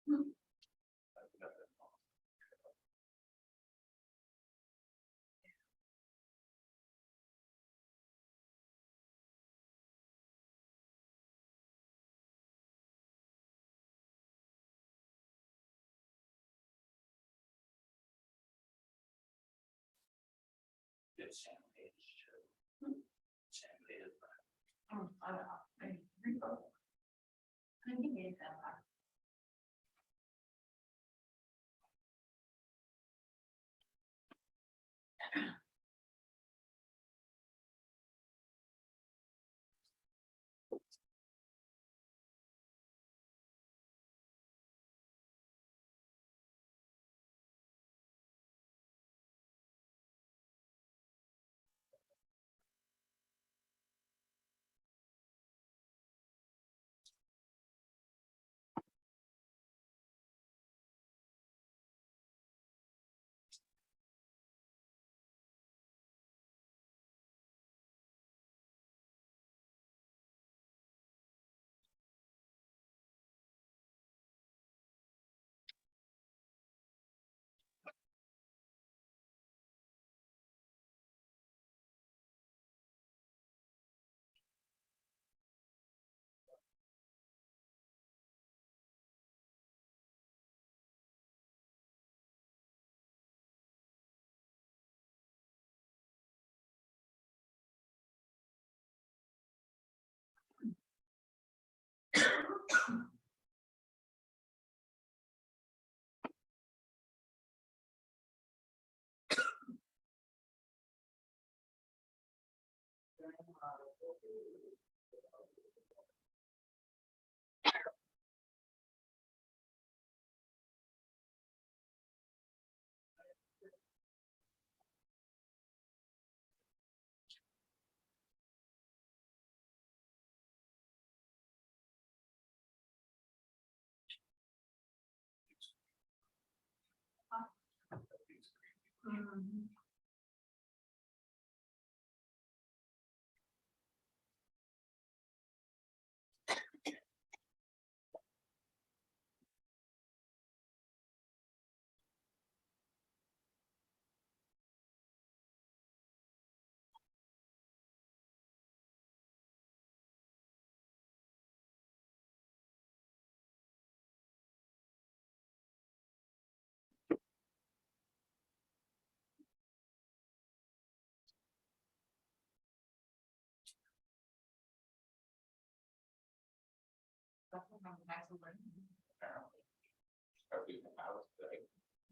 It's Sam Page too. Sam Page. I don't know. I think it's that.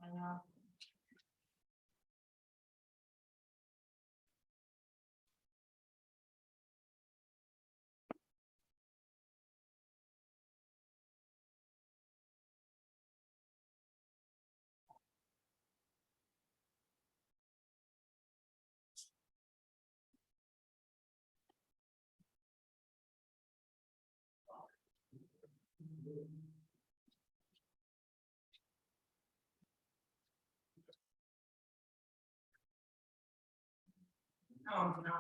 I know. Oh, no.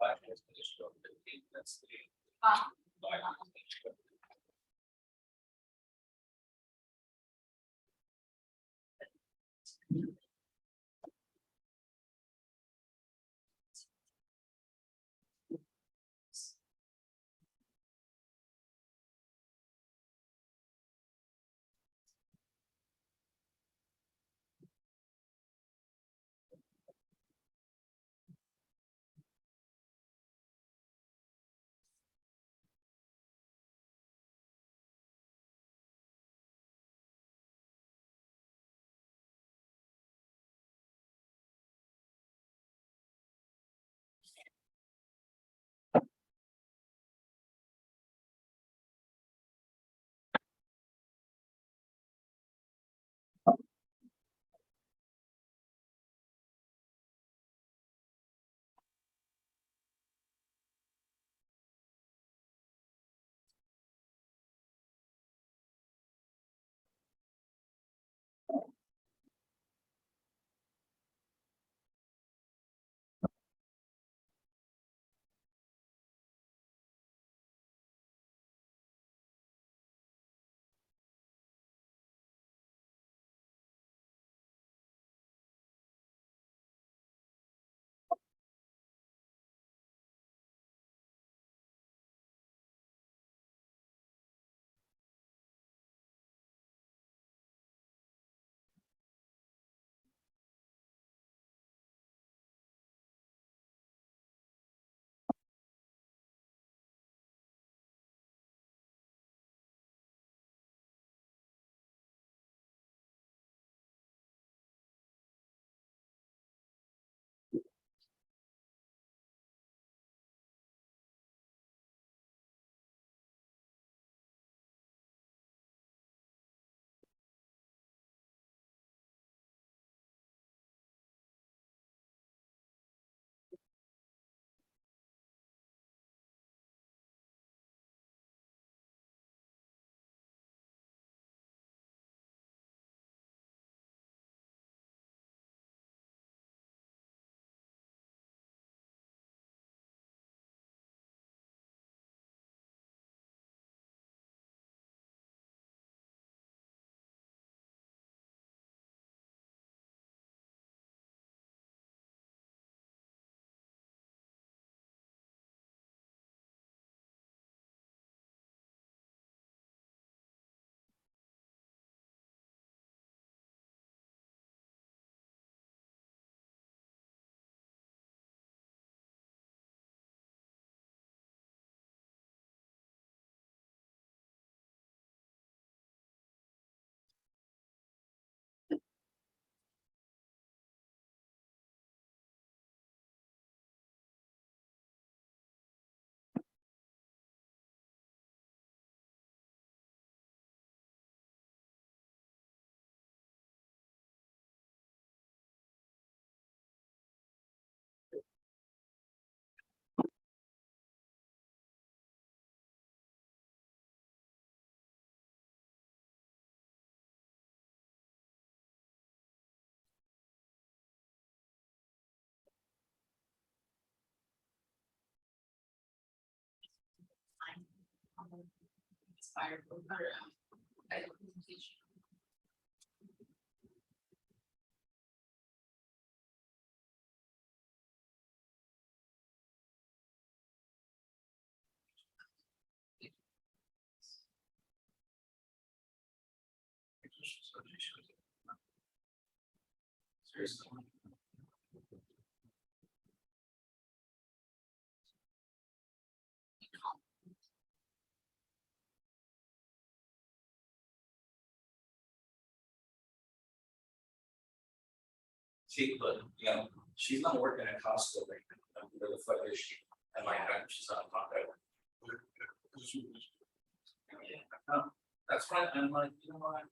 5 minutes, just go 15, that's the. Ah. Inspired from her. Presentation. Seriously. See, but, you know, she's not working at Costco right now, where the fuck is she? At my time, she's not on that. Yeah, that's fine, I'm like, you know what?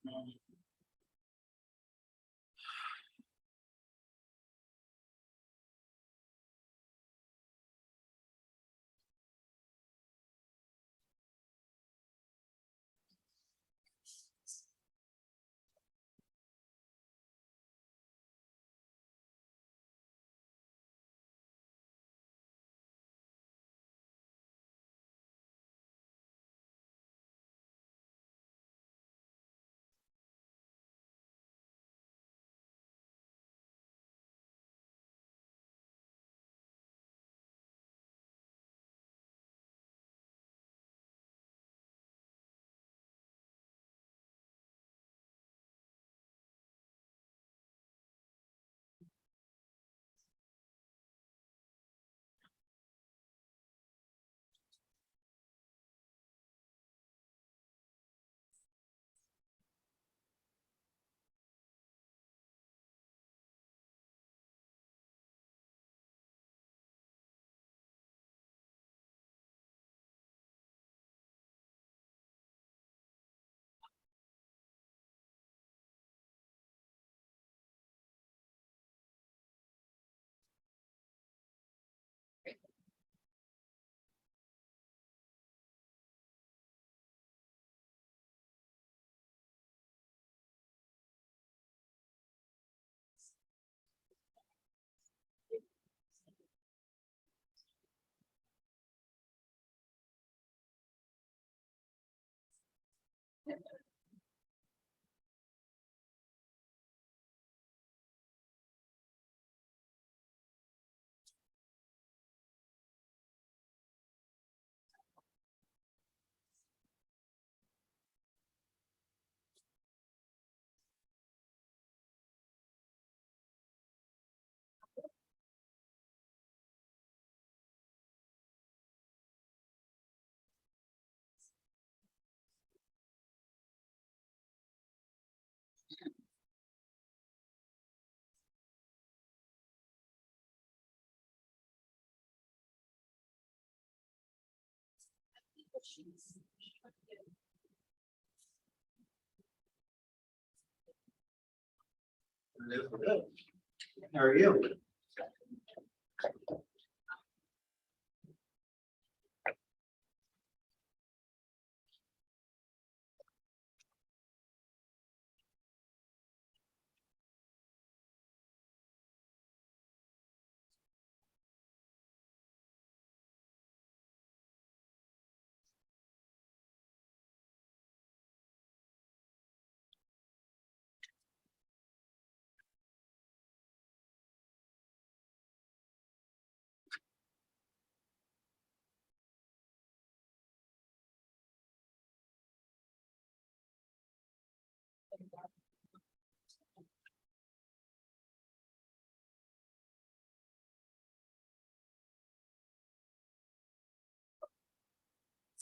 How are you?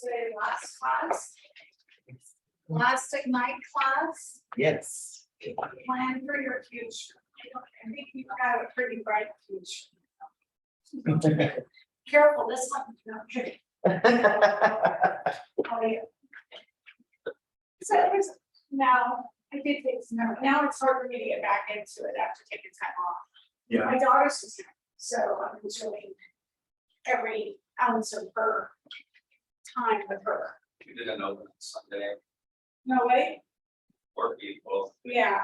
Today, last class. Last Ignite class, Yes. plan for your future. I think you've got a pretty bright future. Careful, this one, no kidding. How are you? So there's, now, I did take some, now it's hard for me to get back into it after taking time off. Yeah. My daughter's just, so I'm enjoying every ounce of her time with her. We didn't open Sunday, No way, 4 people, yeah.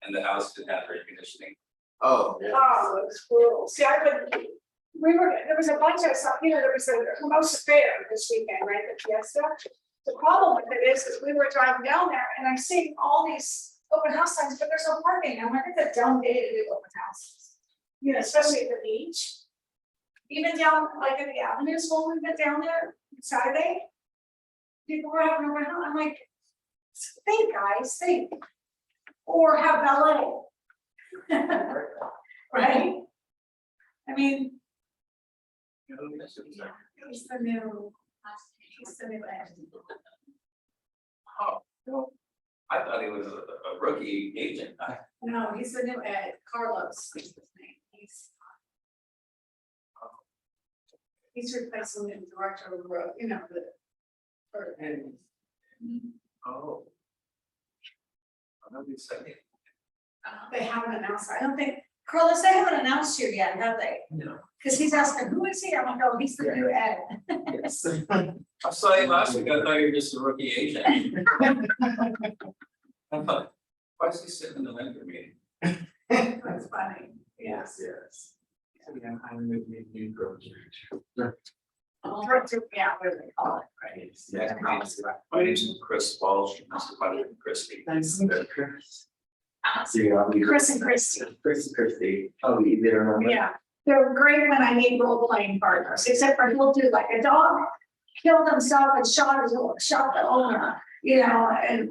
and the house didn't have air conditioning. Oh, yeah. Oh, it was brutal. See, there was a bunch of stuff, there was a most fair this weekend, right, the Fiesta. The problem with it is we were driving down there and I'm seeing all these open house signs, but there's no parking. I'm like, it's a dumb day to do open houses. Especially at the beach. Even down, like in the avenues, when we went down there Saturday. People were having open house, I'm like, think guys, think. Or have ballet. Right? I mean. He's the new. He's the new ed. Oh, well, I thought he was a rookie agent. No, he's the new ed, Carlos is his name, he's replacing the director of road, the. Or, Oh. I know he's saying. they haven't announced, I don't think, Carlos, they haven't announced you yet, have they? No. Cause he's asking, who is he? I'm like, oh, he's the new ed. Yes. I saw you last week, I thought you were just a rookie agent. I thought, why is he sitting in the vendor meeting? That's funny, yeah. Yes. Yeah, I'm with the new grocery. Director, yeah, what do they call it, right? Yeah, my name's Chris Walsh, Mr. Buddy Christie. Nice to meet you, Chris. See you, I'll be. Chris and Christy. Chris and Christy. Oh, you there, remember? Yeah, they're great when I need role playing partners, except for he'll do like a dog killed himself and shot the owner, and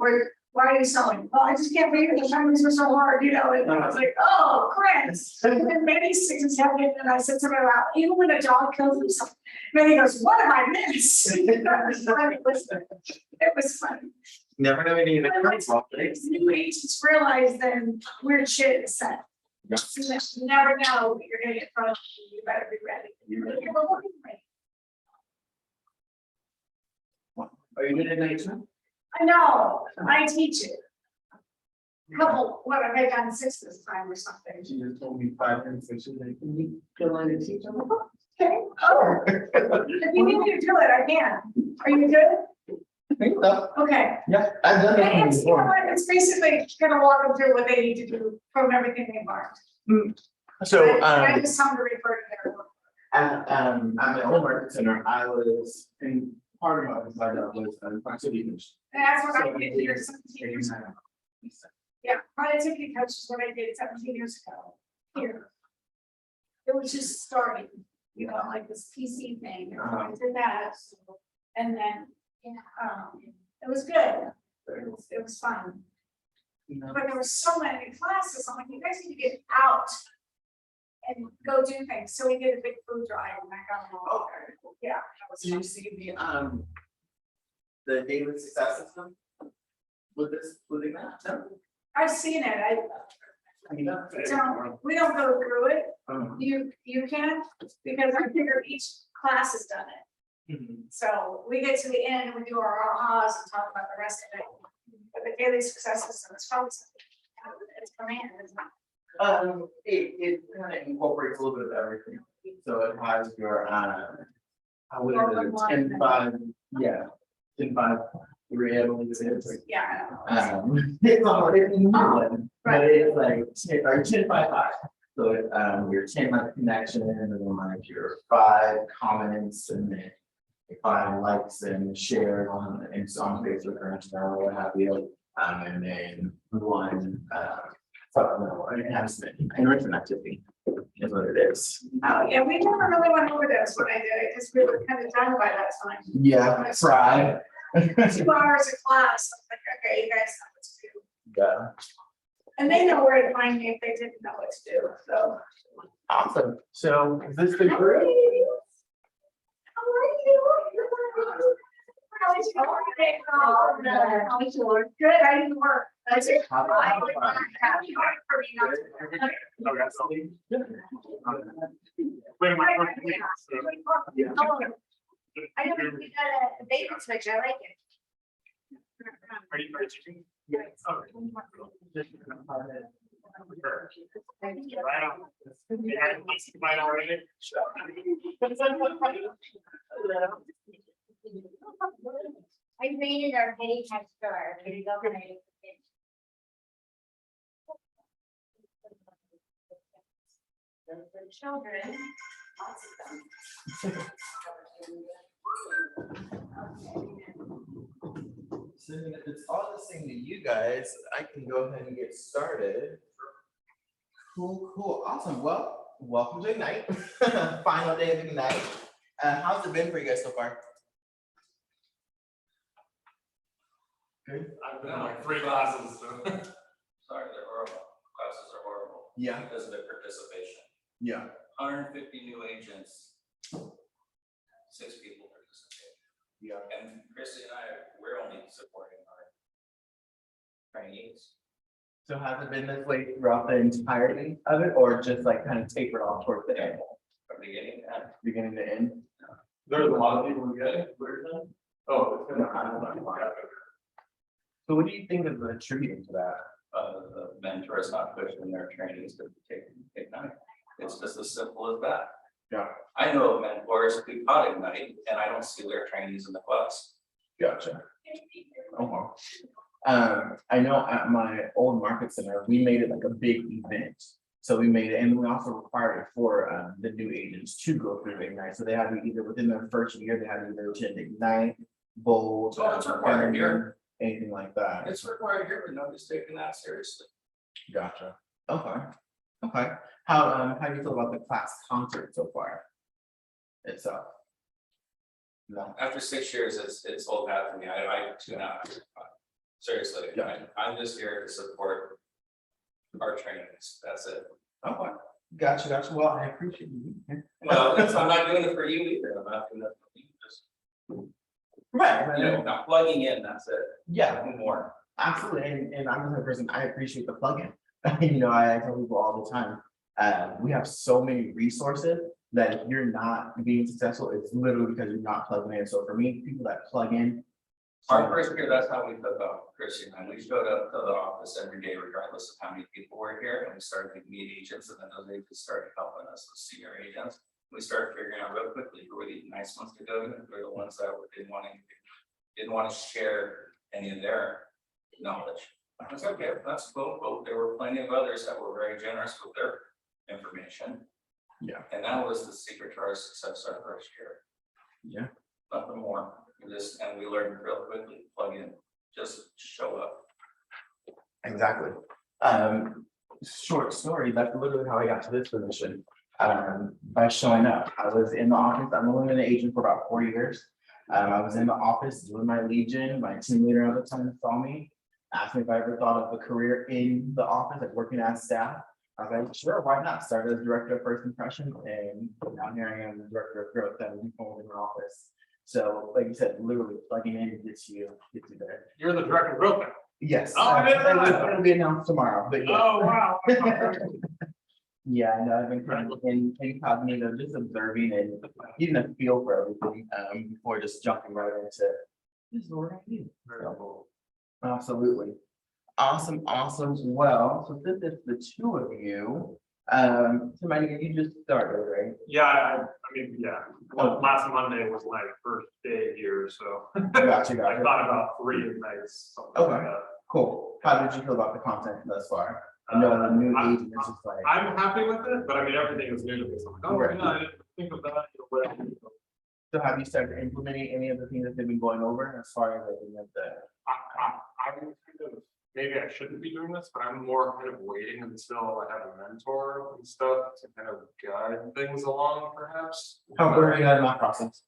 why are you selling? Well, I just can't believe it, the Chinese were so hard, and I was like, oh, Chris. And then many things happened, and I said to him, well, even when a dog kills himself, then he goes, what have I missed? It was funny. Never know any of the current If new agents realize then weird shit is said. Yeah. You never know what you're gonna get from, you better be ready. Are you doing it too? I know, I teach it. Couple, what have I done 6 this time or something? She just told me 5 minutes, so she's like, can you go on and teach them? Okay, oh, if you need me to do it, I can. Are you good? I think so. Okay. Yeah, I've done that It's, before. it's basically gonna walk them through what they need to do from everything they've learned. So, I just tell them to refer to their work. at my old market center, I was, and part of my job was productivity coach. And that's what I So, did here 17 years ago. Yeah, productivity coach is what I did 17 years ago here. It was just starting, like this PC thing, I did that. And then, it was good. It was fun. But there were so many classes, I'm like, you guys need to get out and go do things. So we did a big food drive and I got them all. Yeah. that was Did you fun. see the daily success system? With this, with that? No? I've seen it. I mean, that's. We don't go through it. Um, You can, because I figure each class has done it. So we get to the end, we do our ahas and talk about the rest of it. But the daily successes and the struggles, it's command, it's not. It kind of incorporates a little bit of everything. So it has your, what is it, 10-5, yeah, 10-5, 3, I believe it is. Yeah. It's all, it's a new one, but it's like 10, or 10-5-5. So your 10 like connection, and then like your 5 comments, and then your 5 likes and shares on Facebook or Instagram or what have you. And then 1 supplemental enhancement, enrichment activity is what it is. Oh, yeah, we never really went over this when I did it, because we were kind of done by that time. Yeah, fried. 2 hours of class, I'm like, okay, you guys know what to do. Yeah, And they know where to find me if they didn't know what to do, so. awesome. So is this the How are group? you? How are you? How is your day? Oh, no. How is yours? Good, I didn't work. That's it. How about I you? would not have you for me not to work. Wait a minute. Yeah. Oh, I know, we got a bait switch, I like it. Are you teaching? Yeah. Okay. Right on. You had mine already? I created our penny tech store. Here you go. For children. Lots of them. So if it's all the same to you guys, I can go ahead and get started. Cool, awesome. Well, welcome to Ignite. Final day of Ignite. How's it been for you guys so far? Good. I've been in like 3 classes, so. Sorry, they're horrible. Classes are horrible. Yeah. Because of their participation. Yeah. 150 new agents. 6 people participate. Yeah. And Chrissy and I, we're only supporting our trainees. So has it been this way throughout the entirety of it, or just like kind of tapered off towards the end, From beginning to end. beginning to end? There's a lot of people who get it. Oh, it's gonna. So what do you think is attributing to that? The mentors not pushing their trainees to take Ignite. It's just as simple as that. Yeah. I know of mentors who taught Ignite and I don't see their trainees in the class. Gotcha. Oh, wow. I know at my old market center, we made it like a big event. So we made it, and we also required it for the new agents to go through Ignite. So they had to either within their first year, they had to either attend Ignite, Bold, Oh, it's required here. anything like that. It's required here, but nobody's taking that seriously. Gotcha. Okay. How do you feel about the class concert so far? Itself? No. After 6 years, it's old hat for me. I tune out. Seriously, Yeah. I'm just here to support our trainings. That's it. Okay. Gotcha. Well, I appreciate you. Well, I'm not doing it for you either. I'm not doing it for you. Just, Right. you know, not plugging in, that's it. Yeah, Nothing more. absolutely. And I'm the type of person, I appreciate the plugin. You know, I tell people all the time, we have so many resources that if you're not being successful, it's literally because you're not plugging in. So for me, people that plug in. Our first year, that's how we took off, Christian, and we showed up to the office every day regardless of how many people were here, and we started to meet agents, and then those agents started helping us, the senior agents. We started figuring out real quickly who were the nice ones to go to, and who were the ones that didn't want to share any of their knowledge. That's okay, that's cool, but there were plenty of others that were very generous with their information. Yeah. And that was the secret to our success our first year. Yeah. Nothing more. And we learned real quickly, plug in, just show up. Exactly. Short story, that's literally how I got to this position. By showing up, I was in the office, I'm only been an agent for about 4 years. I was in the office doing my Legion, my team leader at the time saw me, asked me if I ever thought of a career in the office, like working as staff. I was like, sure, why not? Started as director of first impression, and now here I am, the director of growth that we hold in the office. So, like you said, literally plugging in gets you there. You're the director of growth now. Yes. Oh, I didn't realize that. It'll be announced tomorrow, but yeah. Oh, wow. Yeah, I know, I've been kind of in incognito, just observing and getting a feel for everything, before just jumping right into. This is what I do. So, absolutely. Awesome, awesome. Well, so this is the two of you. Somebody, you just started, right? Yeah, I mean, yeah, well, last Monday was my first day here, so. Gotcha, I gotcha. thought about 3 nights, something like Okay. that. Cool. How did you feel about the content thus far? I know the new agent is just like. I'm happy with it, but I mean, everything is new to me, so I'm like, oh, Right. yeah, I didn't think of that, you know, whatever. So have you started implementing any of the things that they've been going over as far as like any of the? I'm kind of, maybe I shouldn't be doing this, but I'm more kind of waiting until I have a mentor and stuff to kind of guide things along, perhaps. How where are you at in that process?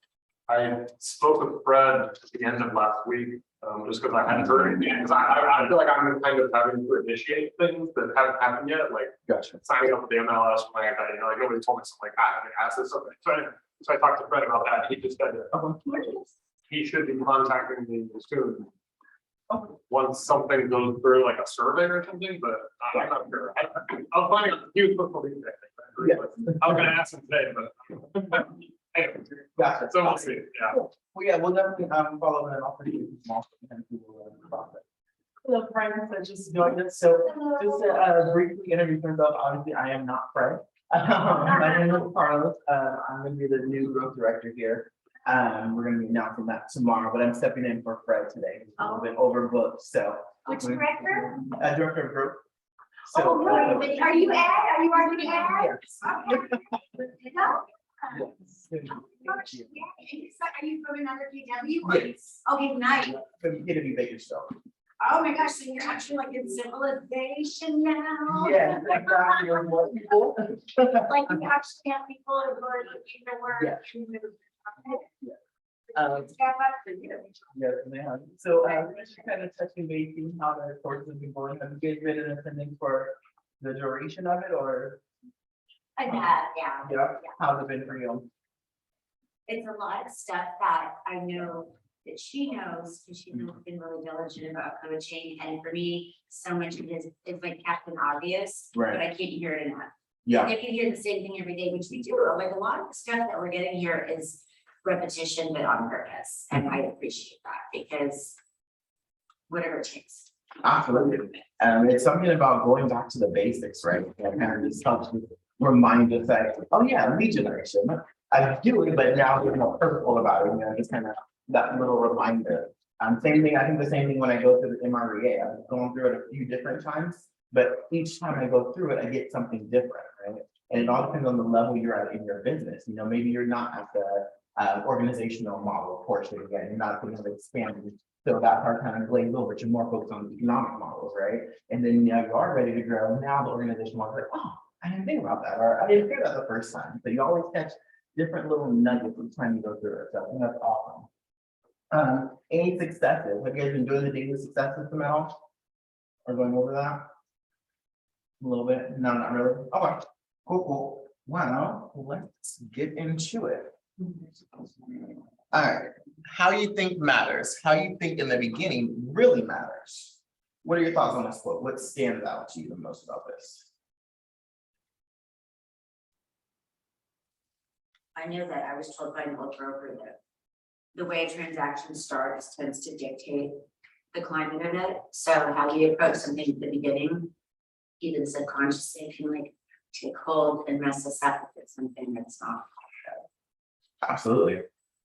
I spoke with Fred at the end of last week, just because I hadn't heard anything, because I feel like I'm kind of having to initiate things that haven't happened yet, like Gotcha. signing up with the MLS, like, you know, like nobody told me something like that, I asked this something, so I talked to Fred about that, he just said that Okay. he should be contacting me soon. Okay. Once something goes through like a survey or something, but I'm not sure. I'll find out. He was supposed to leave that. Yeah. I was gonna ask him today, but. Anyway, Gotcha. so we'll see, yeah. Well, yeah, we'll definitely follow that up for you. Hello, friends that just joined us. So just to briefly introduce myself, obviously I am not Fred. My name is Carlos. I'm gonna be the new growth director here. We're gonna be announcing that tomorrow, but I'm stepping in for Fred today. He's a little bit overbooked, so. Which director? Director of growth. Oh, So, really? Are you Ed? Are you already Ed? No? yes. Are you from another PW? Yes. Okay, nice. From Kennedy Bakersfield. Oh my gosh, so you're actually like in civilization now? Yes, exactly. Or more people. Like you actually have people who are looking to work. Yeah. Step up for you. Yes, ma'am. So, just kind of touching base, seeing how the course has been going. Have you guys been in attendance for the duration of it, or? I have, yeah. Yeah, how's it been for you? It's a lot of stuff that I know that she knows, because she's been really diligent about coaching, and for me, so much of it is like Captain Obvious. Right. But I can't hear it enough. Yeah, If you hear the same thing every day, which we do, like a lot of the stuff that we're getting here is repetition, but on purpose, and I appreciate that, because whatever it takes. absolutely. It's something about going back to the basics, right? That kind of just helps you remind us that, oh yeah, lead generation. I do it, but now we're more purposeful about it, you know, just kind of that little reminder. Same thing, I think the same thing when I go through the MREA. I've gone through it a few different times, but each time I go through it, I get something different, right? And it all depends on the level you're at in your business. You know, maybe you're not at the organizational model portion again, you're not thinking of expanding. So that part kind of glaze over, but you're more focused on the economic models, right? And then now you are ready to grow. Now the organizational model is like, oh, I didn't think about that, or I didn't hear that the first time. So you always catch different little nuggets each time you go through it. So I think that's awesome. Any successes? Have you guys been doing the daily successes from all? Or going over that? A little bit? No, not really. Okay, cool, cool. Well, let's get into it. All right, how you think matters, how you think in the beginning really matters. What are your thoughts on this quote? What stands out to you the most about this? I know that I was told by an old broker that the way a transaction starts tends to dictate the climate of it. So how you approach something at the beginning, even subconsciously, can like take hold and mess us up if it's something that's not. Absolutely.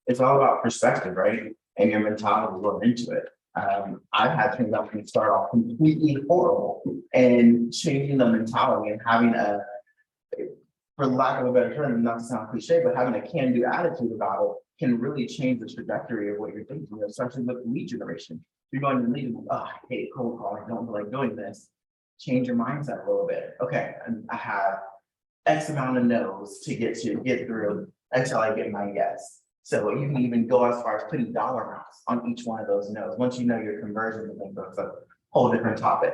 It's all about perspective, right? And your mentality going into it. I've had transactions start off completely horrible and changing the mentality and having for lack of a better term, not to sound cliche, but having a can-do attitude about it can really change the trajectory of what you're thinking, especially with lead generation. You're going to lead, oh, I hate cold calling, I don't feel like doing this. Change your mindset a little bit. Okay, and I have X amount of no's to get through until I get my yes. So you can even go as far as putting dollar amounts on each one of those no's. Once you know your conversion, I think that's a whole different topic.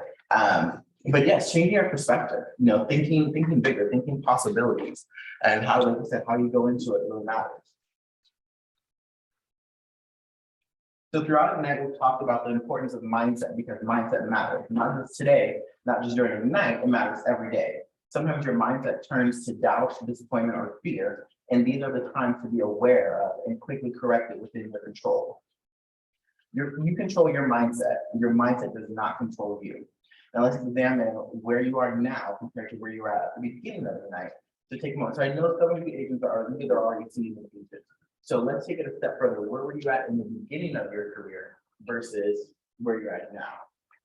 But yes, changing your perspective, you know, thinking bigger, thinking possibilities, and how, like I said, how you go into it really matters. So throughout the night, we've talked about the importance of mindset, because mindset matters, not just today, not just during the night, it matters every day. Sometimes your mindset turns to doubt, disappointment, or fear, and these are the times to be aware of and quickly correct it within your control. You control your mindset does not control you. Now let's examine where you are now compared to where you were at the beginning of the night. So take a moment. So I know some of the agents are either already seeing the agent. So let's take it a step further. Where were you at in the beginning of your career versus where you're at now?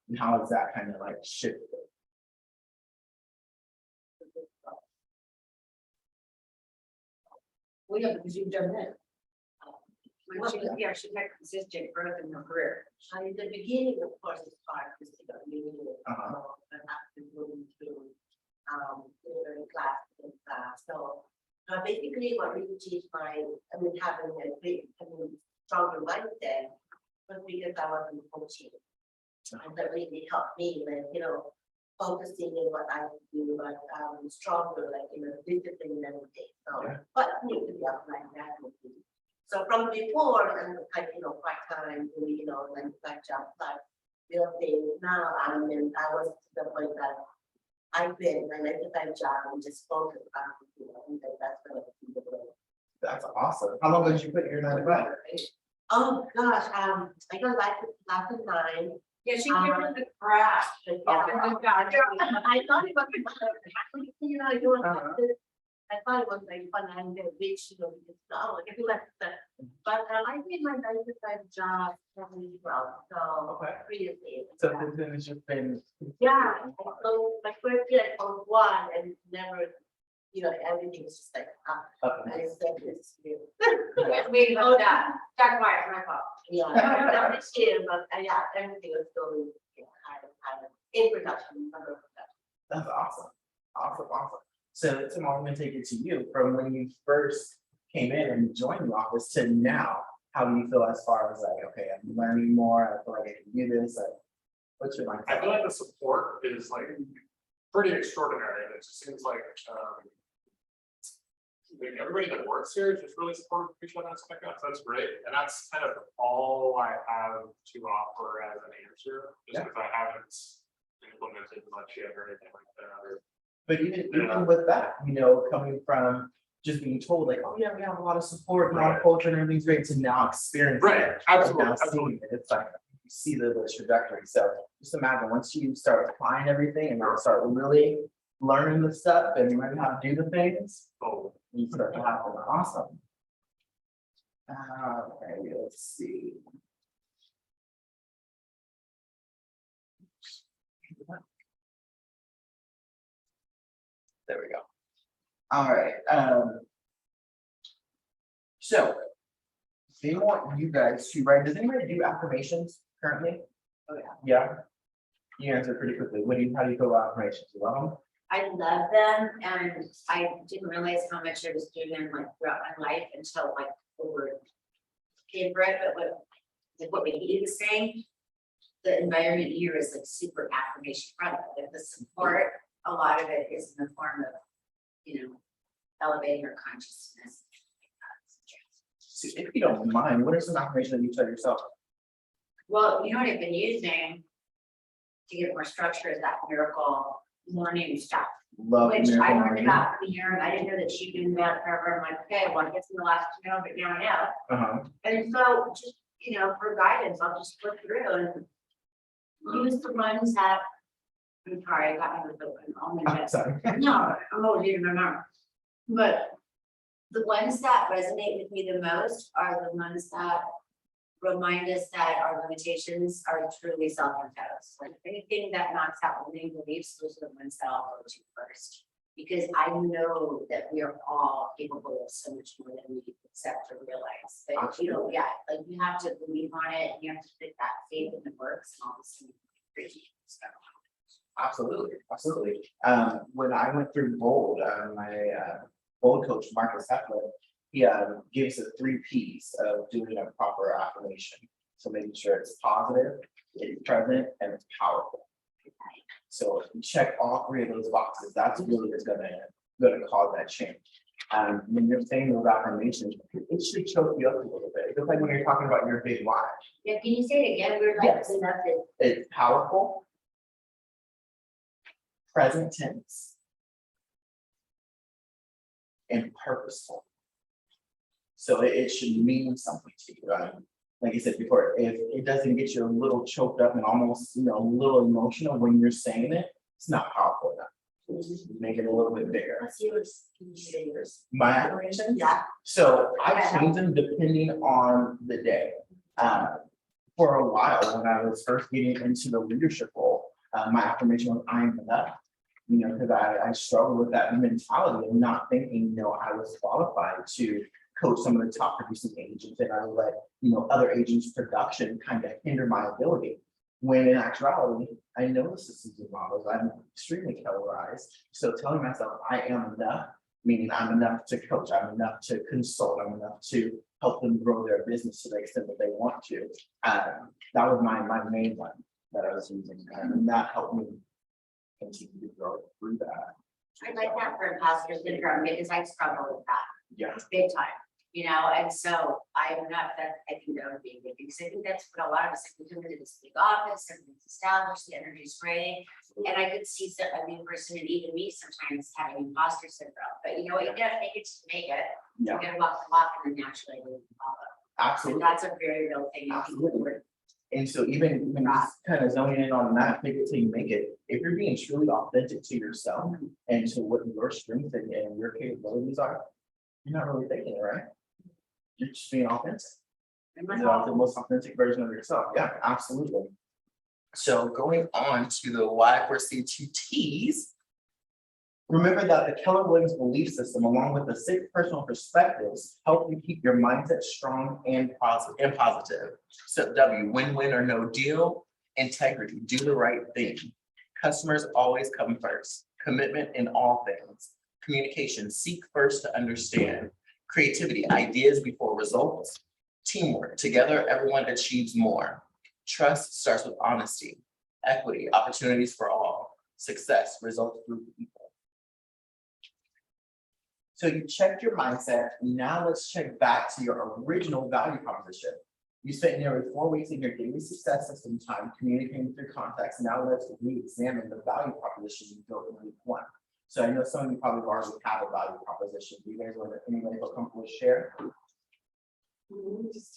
And how has that kind of like shifted? Well, yeah, because you've done that. When she was here, she had consistent growth in her career. In the beginning, of course, it's hard because you got new. And after moving to, different class and class, so. Basically, what really changed having a big, stronger mindset was because I was in coaching. And that really helped me, focusing on what I do, but stronger, discipline and everything. So, Yeah. but need to be applied that. So from before, and part-time, like job, like building, now I was to the point that I've been my 9-to-5 job and just focus on, and that's what I do. That's awesome. How long did you put your 9-to-5? Oh, gosh, I go back to 2009. Yeah, she gave her the crash. Yeah. Oh, God. I thought it was, doing Uh-huh. this. I thought it was like fun and the beach, because if you like that. But I did my 9-to-5 job really well, so Okay. previously. So this has just been. Yeah, so my first year on one and never, everything was just like, Up I said this year. Wait, hold that. Jack White, my fault. Yeah, not this year, but yeah, everything was going, kind of in production, under production. That's awesome. Awesome. So tomorrow I'm gonna take it to you from when you first came in and joined the office to now. How do you feel as far as like, okay, I'm learning more, I feel like I can do this, like, what's your mindset? I feel like the support is like pretty extraordinary, and it just seems like, everybody that works here is just really supportive of each other, so that's great, and that's kind of all I have to offer as an answer, just Yeah. because I haven't implemented much yet or anything like that. But even with that, coming from just being told like, oh yeah, we have a lot of support, a lot of culture and everything's great, to now experiencing it. Right, absolutely, Now seeing it, it's like, you see the trajectory. So just imagine once you start applying everything and now start really learning the stuff and learning how to do the things, Oh, you start to happen. Awesome. Okay, let's see. There we go. All right, so they want you guys to write, does anybody do affirmations currently? Oh, yeah. Yeah? You answer pretty quickly. How do you feel about affirmations? You love them? I love them, and I didn't realize how much I was doing them throughout my life until over Cambridge, but what we was saying, the environment here is super affirmation friendly, the support, a lot of it is in the form of, elevating your consciousness. So if you don't mind, what is some affirmation that you tell yourself? Well, what I've been using to get more structure is that miracle morning stuff. Love Which Miracle I learned Morning. about from here, and I didn't know that she'd been that forever. I'm like, okay, well, I guess in the last, but now I know. Uh-huh. And so just, for guidance, I'll just flip through and use the ones that. I'm sorry, I got me with the I'm sorry. No, I'm always even remember. But the ones that resonate with me the most are the ones that remind us that our limitations are truly self-imposed. Like anything that knocks out limiting beliefs, those are the ones that I'll go to first. Because I know that we are all capable of so much more than we accept or realize. But you have to believe on it, and you have to fit that faith in the works and all this stuff. Absolutely. When I went through Bold, my Bold coach, Marcus Heffler, he gives the 3 Ps of doing a proper affirmation. So making sure it's positive, it's present, and it's powerful. So if you check all 3 of those boxes, that's really what's gonna cause that change. When you're saying those affirmations, it should choke you up a little bit. It's like when you're talking about your big why. Yeah, can you say it again? We're Yes. nothing. It's powerful, present tense, and purposeful. So it should mean something to you, right? Like I said before, if it doesn't get you a little choked up and almost, a little emotional when you're saying it, it's not powerful enough. Make it a little bit bigger. What's yours? Can you say yours? My affirmations? Yeah. So I change them depending on the day. For a while, when I was first getting into the leadership role, my affirmation was I am enough. Because I struggled with that mentality of not thinking, I was qualified to coach some of the top producing agents, and I would let, other agents' production kind of hinder my ability. When in actuality, I know the systems and models, I'm extremely colorized. So telling myself I am enough, meaning I'm enough to coach, I'm enough to consult, I'm enough to help them grow their business to the extent that they want to. That was my main one that I was using, and that helped me continue to grow through that. I like that for imposter syndrome because I struggle with that Yeah, big time, and so I'm not that, I think that would be a good thing, because I think that's what a lot of us, we come into this big office, everything's established, the energy's great. And I could see some, a new person, and even me sometimes having imposter syndrome, but you gotta make it to make it. yeah, You gotta walk the walk and then naturally move the follow. And absolutely. that's a very real thing. I think Absolutely. we're- And so even just kind of zoning in on that, make it till you make it, if you're being truly authentic to yourself and to what your strengths and your capabilities are, you're not really faking it, right? You're just being authentic. and my The most authentic version of yourself. Yeah, absolutely. So going on to the Y4C2Ts. Remember that the Keller Williams belief system, along with the 6 personal perspectives, help you keep your mindset strong and positive. So W, win-win or no deal. Integrity, do the right thing. Customers always come first. Commitment in all things. Communication, seek first to understand. Creativity, ideas before results. Teamwork, together everyone achieves more. Trust starts with honesty. Equity, opportunities for all. Success, results through people. So you checked your mindset. Now let's check back to your original value proposition. You spent nearly 4 weeks in your daily success system time communicating with your contacts. Now let's re-examine the value proposition you built in week 1. So I know some of you probably already have a value proposition. Do you guys want to, anybody feel comfortable to share? Because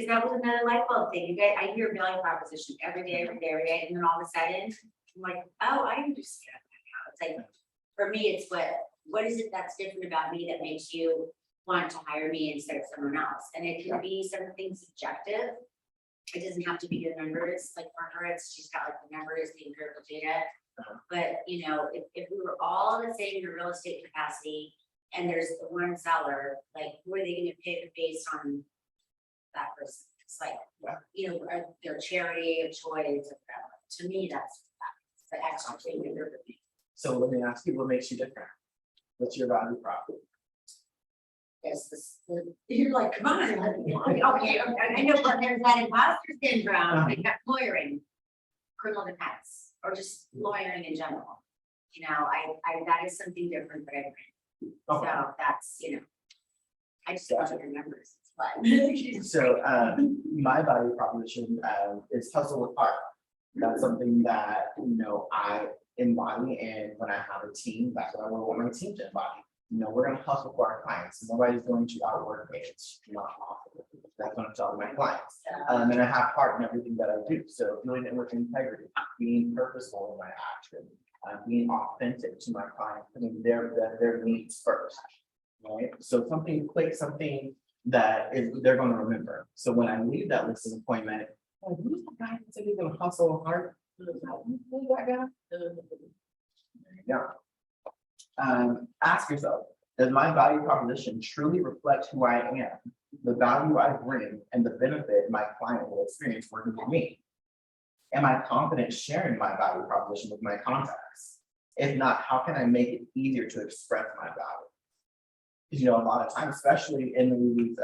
that was another light bulb thing. You guys, I hear value proposition every day, and then all of a sudden, I'm like, oh, I understand that now. It's like, for me, it's what is it that's different about me that makes you want to hire me instead of someone else? And it can be something subjective. It doesn't have to be the numbers, like for her, she's got like the numbers, the empirical data. But if we were all the same in a real estate capacity and there's the one seller, like who are they gonna pick based on that person? It's like, are their charity of choice or whatever. To me, that's the extra thing that they're doing. So let me ask you, what makes you different? What's your value prop? Yes, you're like, come on, okay, I know, but there's that imposter syndrome, like that lawyering, criminal defense, or just lawyering in general. That is something different that I bring. Okay. So that's, I just want to remember it's fun. So my value proposition is hustle with heart. That's something that I embody, and when I have a team, that's what I want my team to embody. We're gonna hustle for our clients. Nobody's going to outwork me. It's not possible. That's what I'm telling my clients. And I have heart in everything that I do. So doing it with integrity, being purposeful in my action, being authentic to my clients, putting their needs first. Right. So something quick, something that they're going to remember. So when I leave that listing appointment, who's the guy that said he's gonna hustle hard? Who's that guy? Yeah. Ask yourself, does my value proposition truly reflect who I am, the value I bring, and the benefit my client will experience working with me? Am I confident sharing my value proposition with my contacts? If not, how can I make it easier to express my value? Because a lot of times, especially in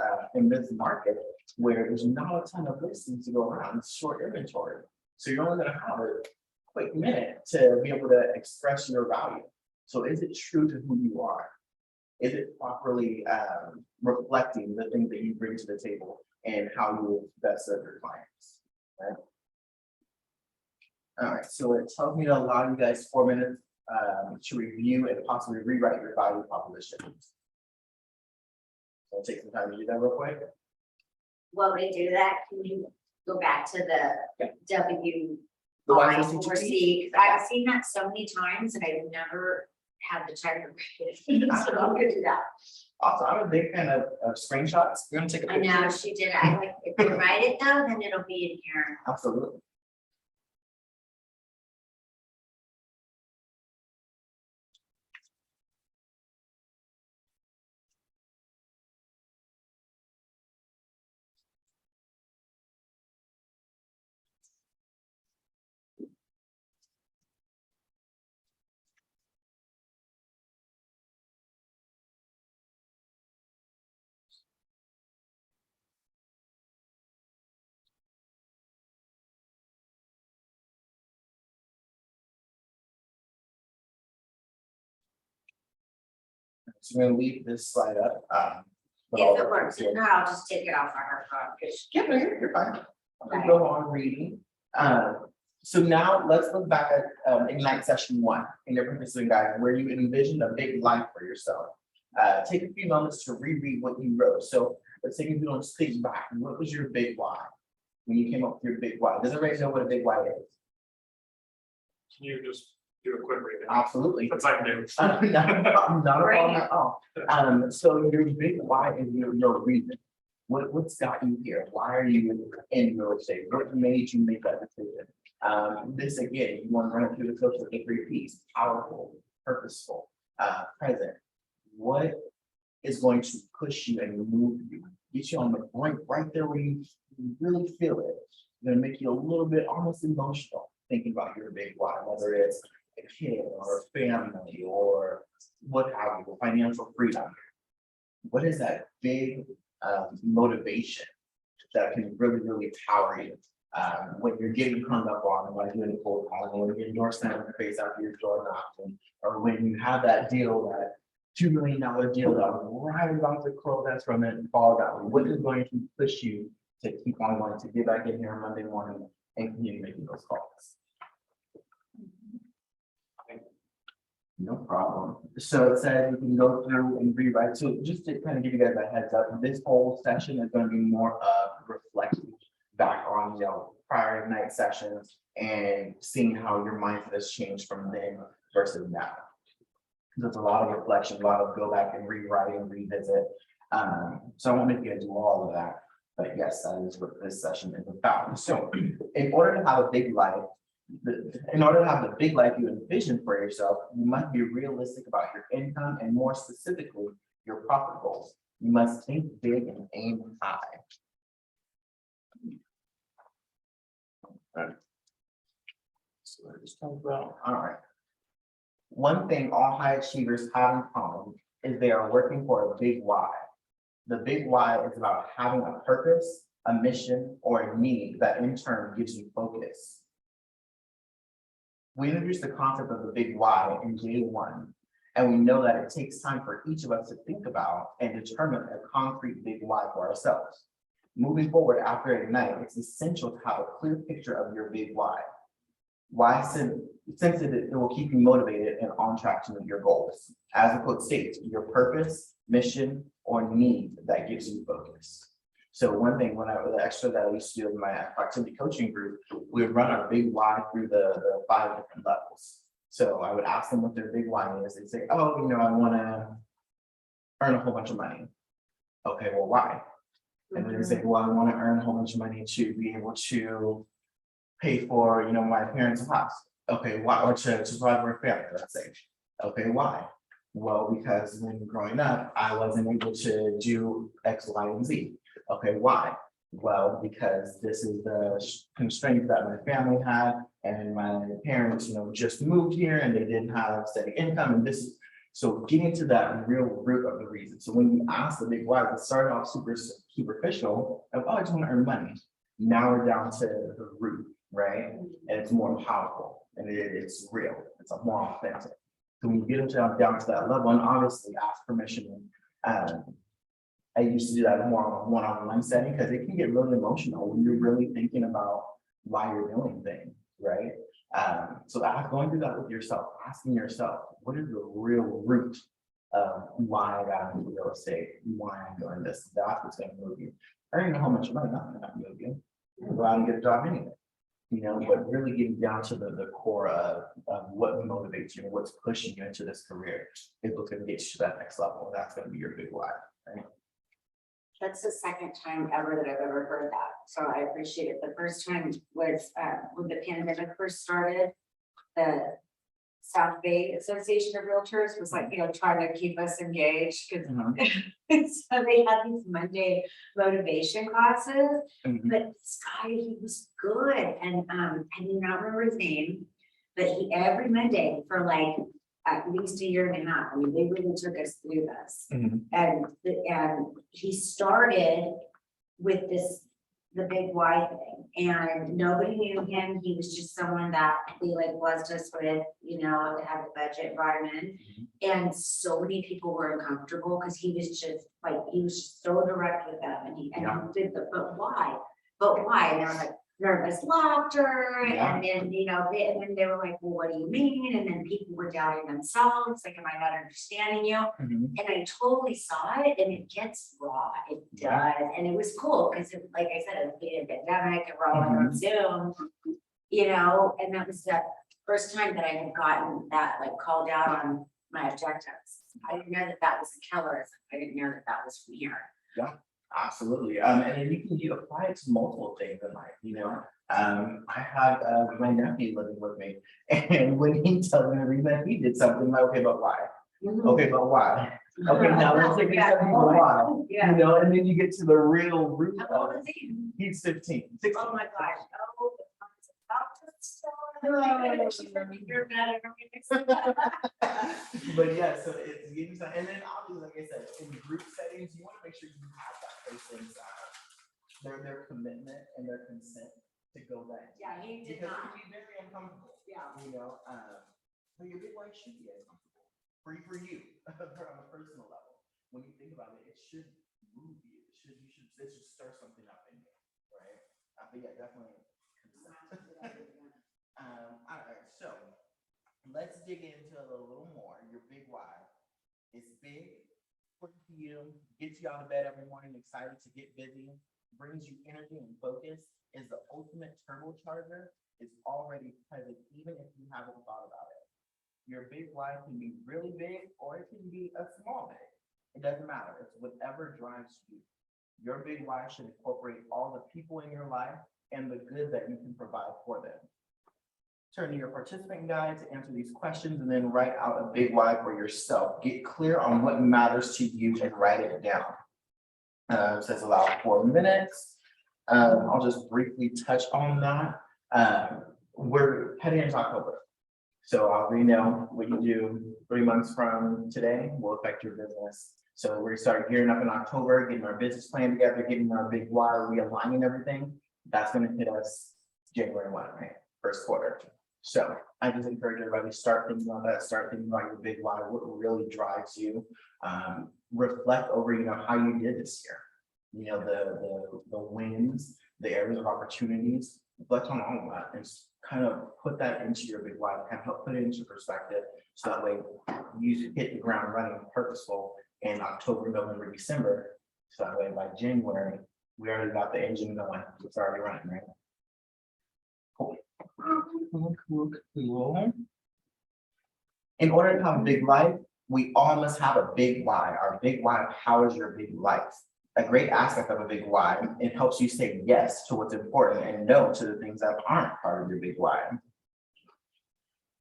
this market where there's not a ton of listings to go around, it's short inventory. So you're only going to have a quick minute to be able to express your value. So is it true to who you are? Is it properly reflecting the things that you bring to the table and how you will best serve your clients? Right? All right, so it tells me to allow you guys 4 minutes to review and possibly rewrite your value proposition. So take some time to do that real quick. While they do that, can you go back to the W The I Y4C? or C? 'Cause I've seen that so many times and I've never had the time to read it. So I'm gonna do that. Also, I'm a big fan of screenshots. We're gonna take a I picture. know, she did. I like, if you write it though, then it'll be in here. Absolutely. So we're gonna leave this slide up. with all If the it works, pictures. no, I'll just take it off on her phone. 'Cause Yeah, no, you're fine. I'll Okay. go on reading. So now let's look back at Ignite session 1 in your participant guide, where you envisioned a big life for yourself. Take a few moments to reread what you wrote. So let's take a few moments to think back. What was your big why? When you came up with your big why? Does everybody know what a big why is? Can you just do a quick reading? Absolutely. That's like new. Not a problem at all. So your big why is your reason. What's got you here? Why are you in real estate? What made you make that decision? This again, you want to run it through the social every piece, powerful, purposeful, present. What is going to push you and move you, get you on the brink right there where you really feel it? Gonna make you a little bit almost emotional thinking about your big why, whether it's a kid or a family or what have you, financial freedom. What is that big motivation that can really power you? When you're getting hung up on, like doing a cold calling, when you're door slamming your face after your door knocking, or when you have that deal, that $2 million deal that was right about to close that's from it and fall down. What is going to push you to keep on going, to get back in here on Monday morning and continue making those calls? No problem. So it says you can go through and rewrite. So just to kind of give you guys a heads up, this whole session is going to be more of reflecting back on, prior night sessions and seeing how your mindset has changed from then versus now. There's a lot of reflection, a lot of go back and rewrite and revisit. So I won't make you guys do all of that, but yes, that is what this session is about. So in order to have a big life, in order to have the big life you envision for yourself, you must be realistic about your income and more specifically, your profit goals. You must think big and aim high. So I just talked about, all right. One thing all high achievers have in common is they are working for a big why. The big why is about having a purpose, a mission, or a need that in turn gives you focus. We introduced the concept of the big why in J1, and we know that it takes time for each of us to think about and determine a concrete big why for ourselves. Moving forward after Ignite, it's essential to have a clear picture of your big why. Why, since it will keep you motivated and on track to meet your goals. As the quote states, your purpose, mission, or need that gives you focus. So one thing, the extra that I used to do in my activity coaching group, we would run our big why through the 5 different levels. So I would ask them what their big why is. They'd say, oh, I want to earn a whole bunch of money. Okay, well, why? And then they say, well, I want to earn a whole bunch of money to be able to pay for, my parents' house. Okay, why? Or to provide for a family, let's say. Okay, why? Well, because when growing up, I wasn't able to do X, Y, and Z. Okay, why? Well, because this is the constraint that my family had, and my parents, just moved here and they didn't have steady income, and this. So getting to that real root of the reason. So when you ask the big why, it started off super superficial of, oh, I just want to earn money. Now we're down to the root, right? And it's more powerful and it's real. It's more authentic. So when you get down to that level, and obviously ask permission. I used to do that more on a one-on-one setting because it can get really emotional when you're really thinking about why you're doing things, right? So that going through that with yourself, asking yourself, what is the real root of why I got into real estate, why I'm doing this, that's what's gonna move you. I don't even know how much money, not gonna move you. Go out and get a job anyway. You know, but really getting down to the core of what motivates you and what's pushing you into this career is what's gonna get you to that next level. That's gonna be your big why, right? That's the second time ever that I've ever heard that, so I appreciate it. The first time was when the pandemic first started. The South Bay Association of Realtors was like, trying to keep us engaged, because so they had these Monday motivation classes. Mhm. But this guy, he was good, and I do not remember his name, but he every Monday for like at least a year and a half. I mean, they really took us through this. Mhm. And he started with the big Y thing, and nobody knew him. He was just someone that they like blessed us with, to have a budget brought him in. And so many people were uncomfortable because he was just so direct with them, and he did but why? And they were like nervous laughter, Yeah. and then, and then they were like, well, what do you mean? And then people were doubting themselves, like, am I not understanding you? Mhm. And I totally saw it, and it gets raw, it Yeah. does, and it was cool, because like I said, it was a pandemic, and we're all on Zoom. And that was the first time that I had gotten that, like, called out on my objectives. I didn't know that that was the killer, I didn't know that that was from here. Absolutely. And then you apply it to multiple things in life, I have my nephew living with me, and when he tells me the reason that he did something, I'm like, okay, but why? Okay, but why? Okay, now let's take Yeah. it why, Yeah. and then you get to the real root How of old it. is he? He's 15, 16. Oh my gosh, oh. You're better. But yeah, so it's getting some, and then obviously, like I said, in group settings, you want to make sure you have that person's their commitment and their consent to go back. Yeah, he did Because it not. can be very uncomfortable. Yeah. But your big life should be uncomfortable for you on a personal level. When you think about it, it should move you. It should stir something up in you, right? But yeah, definitely consent. All right, so let's dig into a little more. Your big why is big for you, gets you out of bed every morning, excited to get busy, brings you energy and focus, is the ultimate turbocharger, is already present even if you haven't thought about it. Your big why can be really big or it can be a small big. It doesn't matter. It's whatever drives you. Your big why should incorporate all the people in your life and the good that you can provide for them. Turn to your participant guide to answer these questions and then write out a big why for yourself. Get clear on what matters to you and write it down. It says allow 4 minutes. I'll just briefly touch on that. We're heading into October. So I already know what you do 3 months from today will affect your business. So we're starting gearing up in October, getting our business plan together, getting our big why, realigning everything. That's going to hit us January 1, right? First quarter. So I just encourage everybody to start thinking about that, start thinking about your big why, what really drives you. Reflect over, how you did this year. The wins, the areas of opportunities, reflect on all of that and kind of put that into your big why, kind of help put it into perspective. So that way you hit the ground running purposeful in October, November, December. So that way by January, we already got the engine going. It's already running, right? Cool. In order to have a big life, we all must have a big why. Our big why powers your big life. A great aspect of a big why, it helps you say yes to what's important and no to the things that aren't part of your big why.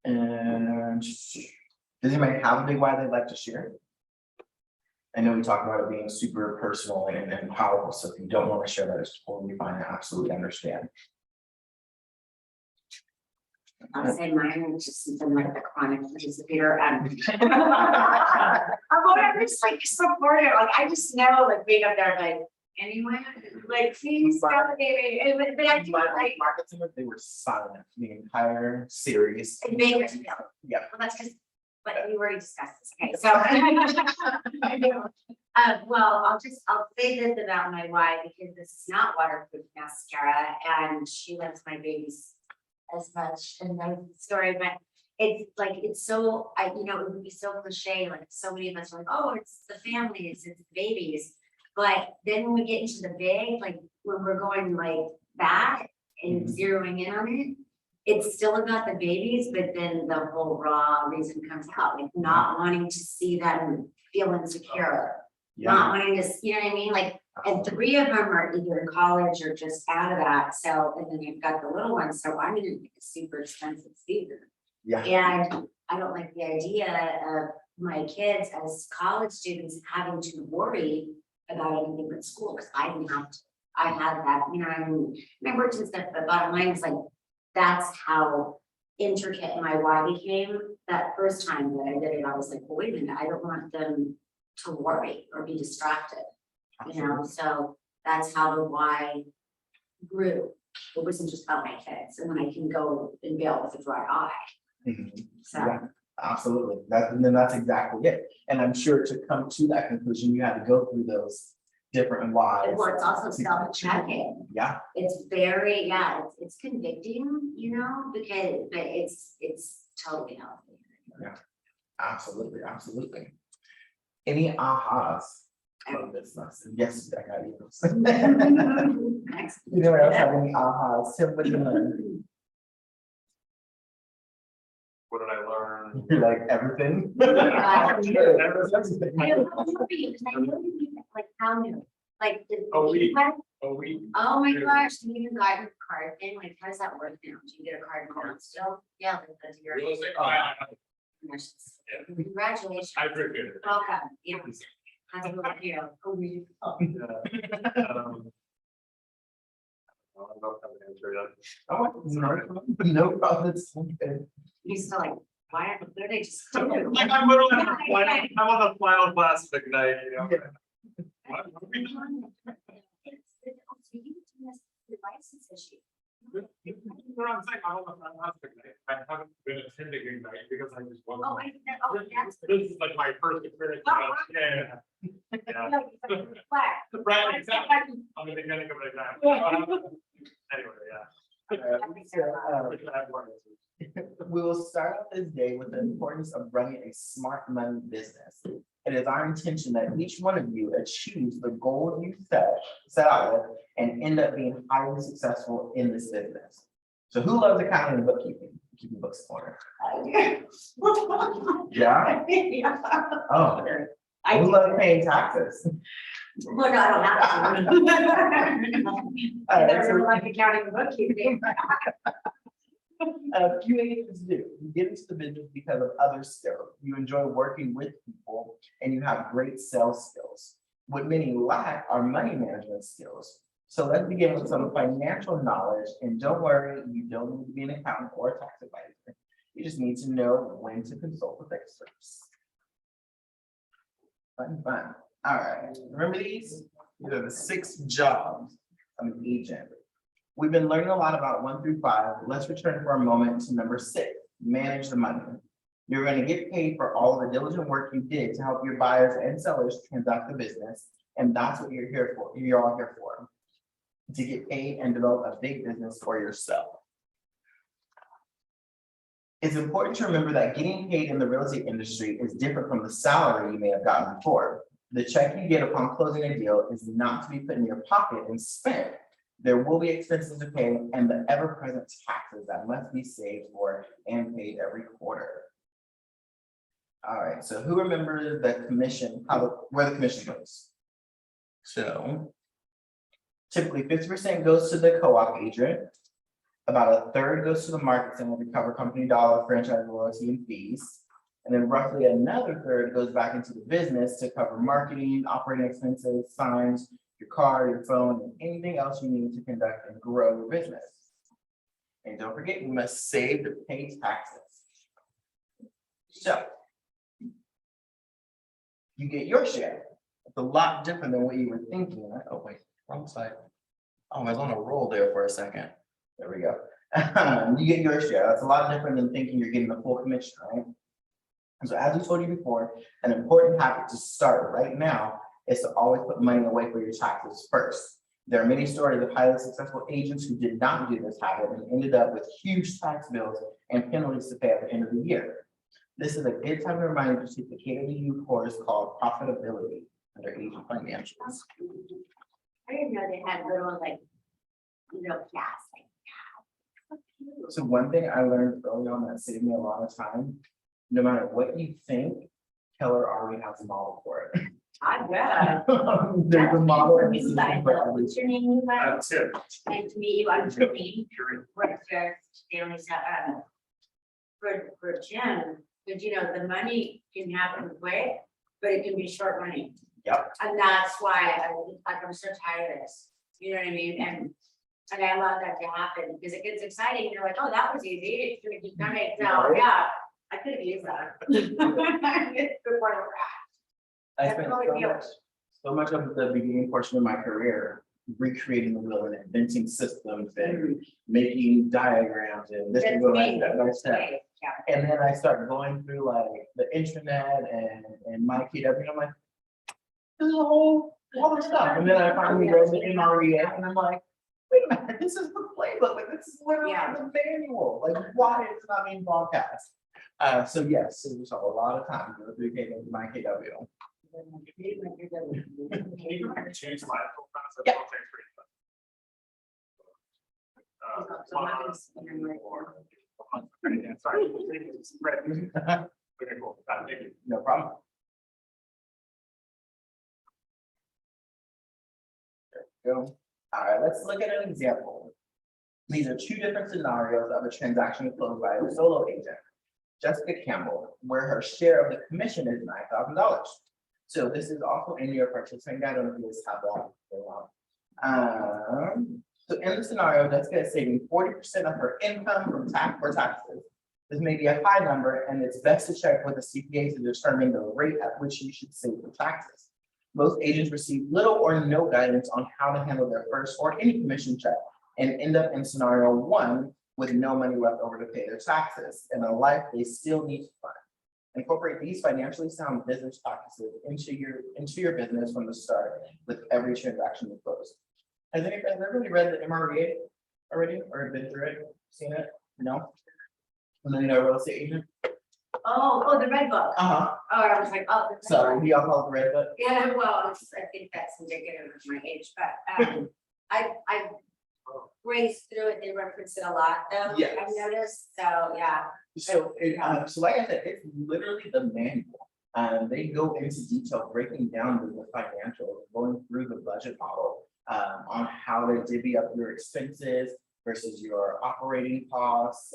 And does anybody have a big why they'd like to share? I know we talked about it being super personal and powerful, so if you don't want to share that, it's totally fine. I absolutely understand. I'll say mine, which is something like the chronic participator. I'm just like supportive. Like I just know, like being up there, like anyway, like please delegate me. But I do like Market team, they were silent the entire series. it made us feel. Yeah. Well, that's just, but we already discussed this. Okay, so. Well, I'll say this about my why because this is not waterproof mascara, and she lets my babies as much in the story, but it's like, it's so, it would be so cliche, like so many of us are like, oh, it's the families, it's the babies. But then when we get into the big, like when we're going like back and zeroing in on it, it's still about the babies, but then the whole raw reason comes out, like not wanting to see them feel insecure. Not wanting to, you know what I mean? Like, and 3 of them are either in college or just out of that, so, and then you've got the little ones, so I'm gonna make a super expensive season. Yeah. And I don't like the idea of my kids as college students having to worry about anything but school, because I didn't have to. I had that, you know, I mean, I worked and stuff, but bottom line is like, that's how intricate my why became. That first time that I did it, I was like, well, wait a minute, I don't want them to worry or be distracted, you know, so that's how the why grew. It wasn't just about my kids, and then I can go and bail with a dry eye, Mhm. so. Yeah, absolutely. That's exactly it. And I'm sure to come to that conclusion, you had to go through those different whys. Well, it's also self-checking. Yeah, It's very, it's convicting, you know, because, but it's totally healthy. absolutely, absolutely. Any ahas from this lesson? Yes, I got you. Next. You know, else have any ahas? Tim, what do you learn? What did I learn? You're like everything. Everything. Everything. I don't know, because I know you, like, how new, like. A week. Oh my gosh, do you even got your card thing? Like, how does that work now? Do you get a card now still? Yeah, like, that's your. Real estate, Congratulations. I appreciate it. Welcome, yeah. That's what you know. Yeah. I don't know if I can answer that. Oh, no problem. It's okay. He's still like, why are they just? Like, I'm literally on the final, I'm on the final class of Ignite, you know? What are we doing? The license issue. You know what I'm saying? I'm on the final class of Ignite. I haven't been attending Ignite because I just wasn't. Oh, that's. This is like my first experience. Yeah. Yeah. Flag. Right, exactly. I'm the beginning of Ignite. Anyway, yeah. Which I have one answer. We will start off this day with the importance of running a smart money business. It is our intention that each one of you achieves the goal you set out with and end up being highly successful in this business. So who loves accounting and bookkeeping? Keeping books in order. Yeah? Oh, who loves paying taxes? Well, no, I don't have to. Alright, There's so- like accounting and bookkeeping. A few agents do. You get into the business because of other skills. You enjoy working with people and you have great sales skills. What many lack are money management skills. So let's begin with some financial knowledge, and don't worry, you don't need to be an accountant or a tax advisor. You just need to know when to consult with experts. Fun. All right, remember these? These are the 6 jobs of an agent. We've been learning a lot about 1 through 5. Let's return for a moment to number 6, manage the money. You're going to get paid for all the diligent work you did to help your buyers and sellers transact the business. And that's what you're here for. You're all here for. To get paid and develop a big business for yourself. It's important to remember that getting paid in the real estate industry is different from the salary you may have gotten before. The check you get upon closing a deal is not to be put in your pocket and spent. There will be expenses to pay and the ever-present taxes that must be saved for and paid every quarter. All right, so who remembers the commission, where the commission goes? So typically 50% goes to the co-op agent. About 1/3 goes to the market center to cover company dollar, franchise royalty, and fees. And then roughly another 1/3 goes back into the business to cover marketing, operating expenses, signs, your car, your phone, and anything else you need to conduct and grow your business. And don't forget, you must save to pay taxes. So you get your share. It's a lot different than what you were thinking. Oh, wait, wrong side. Oh, I was on a roll there for a second. There we go. You get your share. That's a lot different than thinking you're getting the full commission, right? And so as we told you before, an important habit to start right now is to always put money away for your taxes first. There are many stories of highly successful agents who did not do this habit and ended up with huge tax bills and penalties to pay at the end of the year. This is a good time to remind you to take the KWU course called Profitability under Agent Financials. I didn't know they had little like, gas, like. So one thing I learned early on that saved me a lot of time, no matter what you think, Keller already has a model for it. I bet. There's a model. and You system guys, for everything. what's your name, you guys? Tip. Nice to meet you, I'm Tiffany. Sure. Right there, family stuff, for Jim, but the money can happen quick, but it can be short money. Yep. And that's why I'm so tired of this, you know what I mean, and I love that to happen, because it gets exciting, you're like, oh, that was easy, it's gonna keep coming, so, yeah, I could have used that. It's good for the I That's spent really good. so much of the beginning portion of my career recreating the wheel and inventing systems and making diagrams and this and That's go me. step by step. Okay, yeah. And then I started going through like the internet and my KW, and I'm like, this is all this stuff. And then I finally read the MREA and I'm like, wait a minute, this is the playbook, like this is literally Yeah. the manual. Like, why is it not being broadcast? So yes, it was a lot of time to go through my KW. Can you change my profile? Yeah. So I'm not gonna spend your money. Sorry. Okay, cool. Thank you. No problem. There we go. All right, let's look at an example. These are two different scenarios of a transaction closed by a solo agent, Jessica Campbell, where her share of the commission is $9,000. So this is also in your participant guide. I don't know if you guys have that. So in the scenario, Jessica is saving 40% of her income from taxes. This may be a high number, and it's best to check with a CPA to determine the rate at which you should save for taxes. Most agents receive little or no guidance on how to handle their first or any commission check and end up in scenario one with no money left over to pay their taxes and a life they still need to fund. Incorporate these financially sound business practices into your business from the start with every transaction you close. Has everybody read the MREA already or been through it, seen it? No? Real estate agent? Oh, the red book. Uh-huh. Oh, I was like, oh. the red So book. we all call it the red book. Yeah, well, I think that's indicative of my age, but, I raced through it, they reference it a lot, though. Yes. I've noticed, so, yeah. So so like I said, it's literally the manual. They go into detail breaking down the financials, going through the budget model on how to divvy up your expenses versus your operating costs,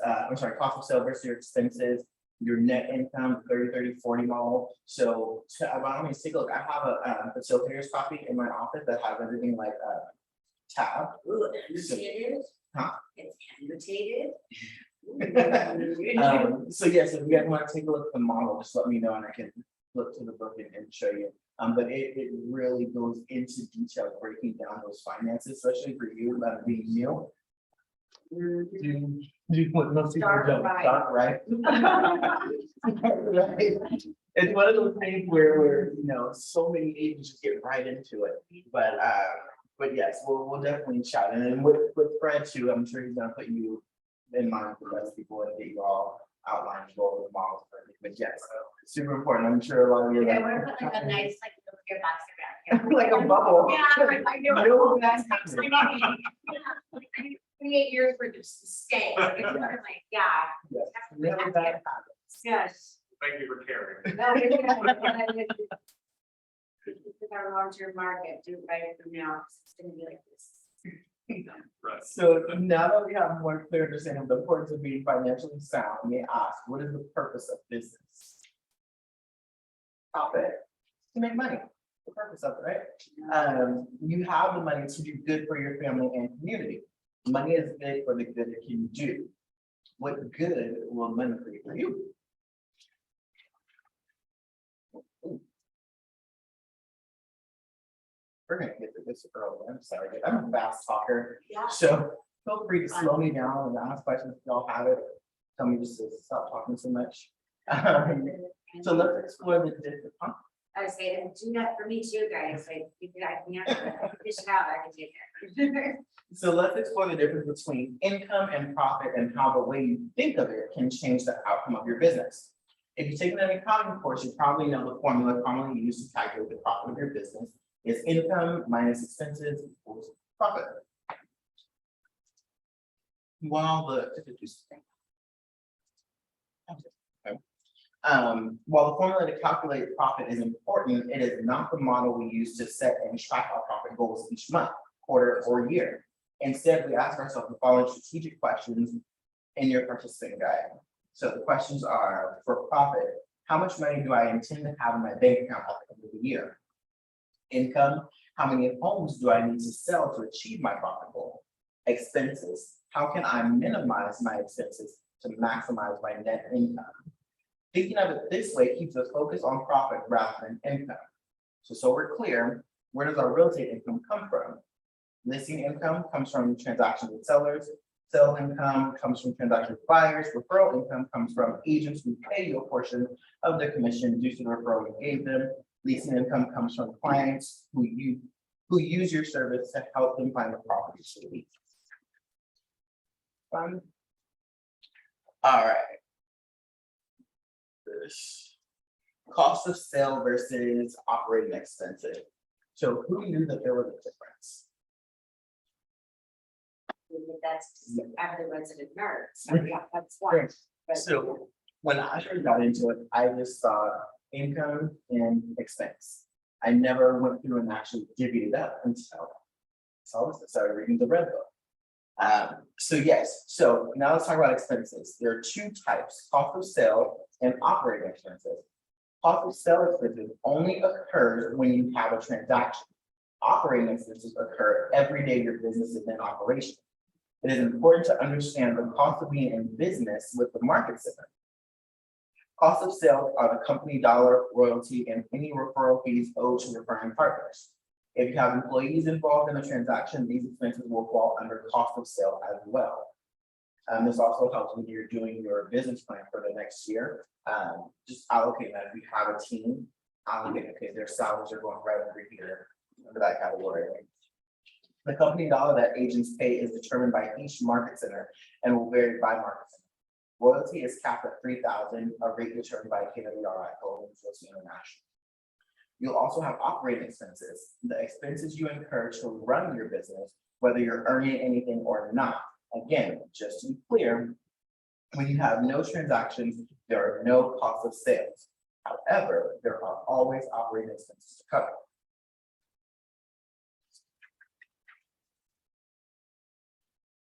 cost of sale versus your expenses, your net income, 30-30-40 model. So by all means, take a look. I have a facilitator's copy in my office that has everything like tab. Ooh, annotated. Huh? It's annotated. So yes, if you guys want to take a look at the model, just let me know and I can look to the book and show you. But it really goes into detail breaking down those finances, especially for you about being new. Do what most people Start don't right. start right. Right. It's one of those things where so many agents just get right into it. But yes, we'll definitely chat. And then with Fred too, I'm sure he's gonna put you in mind for the rest of people and get you all outlined for the models. But yes, super important. I'm sure a lot of you. Okay, we're putting like a nice, like, clear box around here. Like a bubble. Yeah, like, I know. No, that's That's 28 years for just to stay, like, it's sort of like, yeah. Yes, never bad habits. Yes. Thank you for caring. No, you're gonna- With our long-term market, do it right from now, 'cause it's gonna be like this. Right. So now that we have more clear understanding of the importance of being financially sound, we ask, what is the purpose of business? Profit, to make money, the purpose of it, right? You have the money to do good for your family and community. Money is big for the good it can do. What good will money create for you? We're gonna get to this early, I'm sorry, I'm a fast talker. Yeah. So feel free to slow me down and ask questions if y'all have it. Tell me just to stop talking so much. So let's explore the different, I was saying, do that for me too, guys, like, if I can, dish it out, I can take it. So let's explore the difference between income and profit and how the way you think of it can change the outcome of your business. If you've taken an accounting course, you probably know the formula commonly used to calculate the profit of your business is income minus expenses equals profit. While the formula to calculate profit is important, it is not the model we use to set and track our profit goals each month, quarter, or year. Instead, we ask ourselves the following strategic questions in your participant guide. So the questions are, for profit, how much money do I intend to have in my bank account at the end of the year? Income, how many homes do I need to sell to achieve my profit goal? Expenses, how can I minimize my expenses to maximize my net income? Thinking of it this way keeps us focused on profit rather than income. So we're clear, where does our real estate income come from? Listing income comes from transactions with sellers. Sale income comes from transactions with buyers. Referral income comes from agents who pay you a portion of their commission due to the referral you gave them. Leasing income comes from clients who use your service to help them find the property to lease. Fun. All right. This cost of sale versus operating expenses. So who knew that there was a difference? That's every resident nerd, so yeah, that's why. But- So when I first got into it, I just saw income and expense. I never went through and actually divvied it up until I started reading the red book. So yes, so now let's talk about expenses. There are two types, cost of sale and operating expenses. Cost of sale expenses only occurs when you have a transaction. Operating expenses occur every day your business is in operation. It is important to understand the cost of being in business with the market center. Cost of sales are the company dollar, royalty, and any referral fees owed to referring partners. If you have employees involved in the transaction, these expenses will fall under cost of sale as well. This also helps when you're doing your business plan for the next year. Just allocate that. If you have a team, allocate, okay, their salaries are going right over here under that category. The company dollar that agents pay is determined by each market center and will vary by market center. Royalty is capped at $3,000, a rate determined by KWRI, Golden Resource International. You'll also have operating expenses, the expenses you incur to run your business, whether you're earning anything or not. Again, just to be clear, when you have no transactions, there are no costs of sales. However, there are always operating expenses to cover.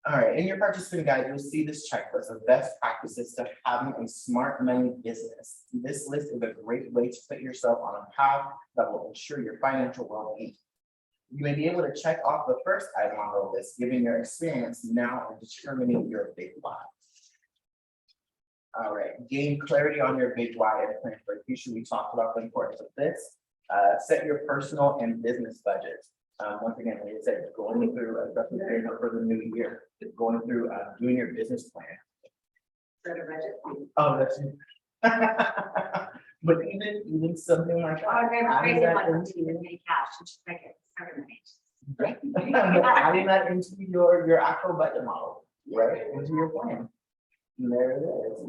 All right, in your participant guide, you'll see this checklist of best practices to having a smart money business. This list is a great way to put yourself on a path that will ensure your financial well-being. You may be able to check off the first item on the list, given your experience now in determining your big why. All right, gain clarity on your big why and plan for the future. We talked about the importance of this. Set your personal and business budgets. Once again, like I said, going through, especially for the new year, going through doing your business plan. Oh, that's. But even something like. Oh, okay, I'm adding crazy that about into- to pay cash, and just like it, Adding that into your actual budget model, right, into your plan. And there it is.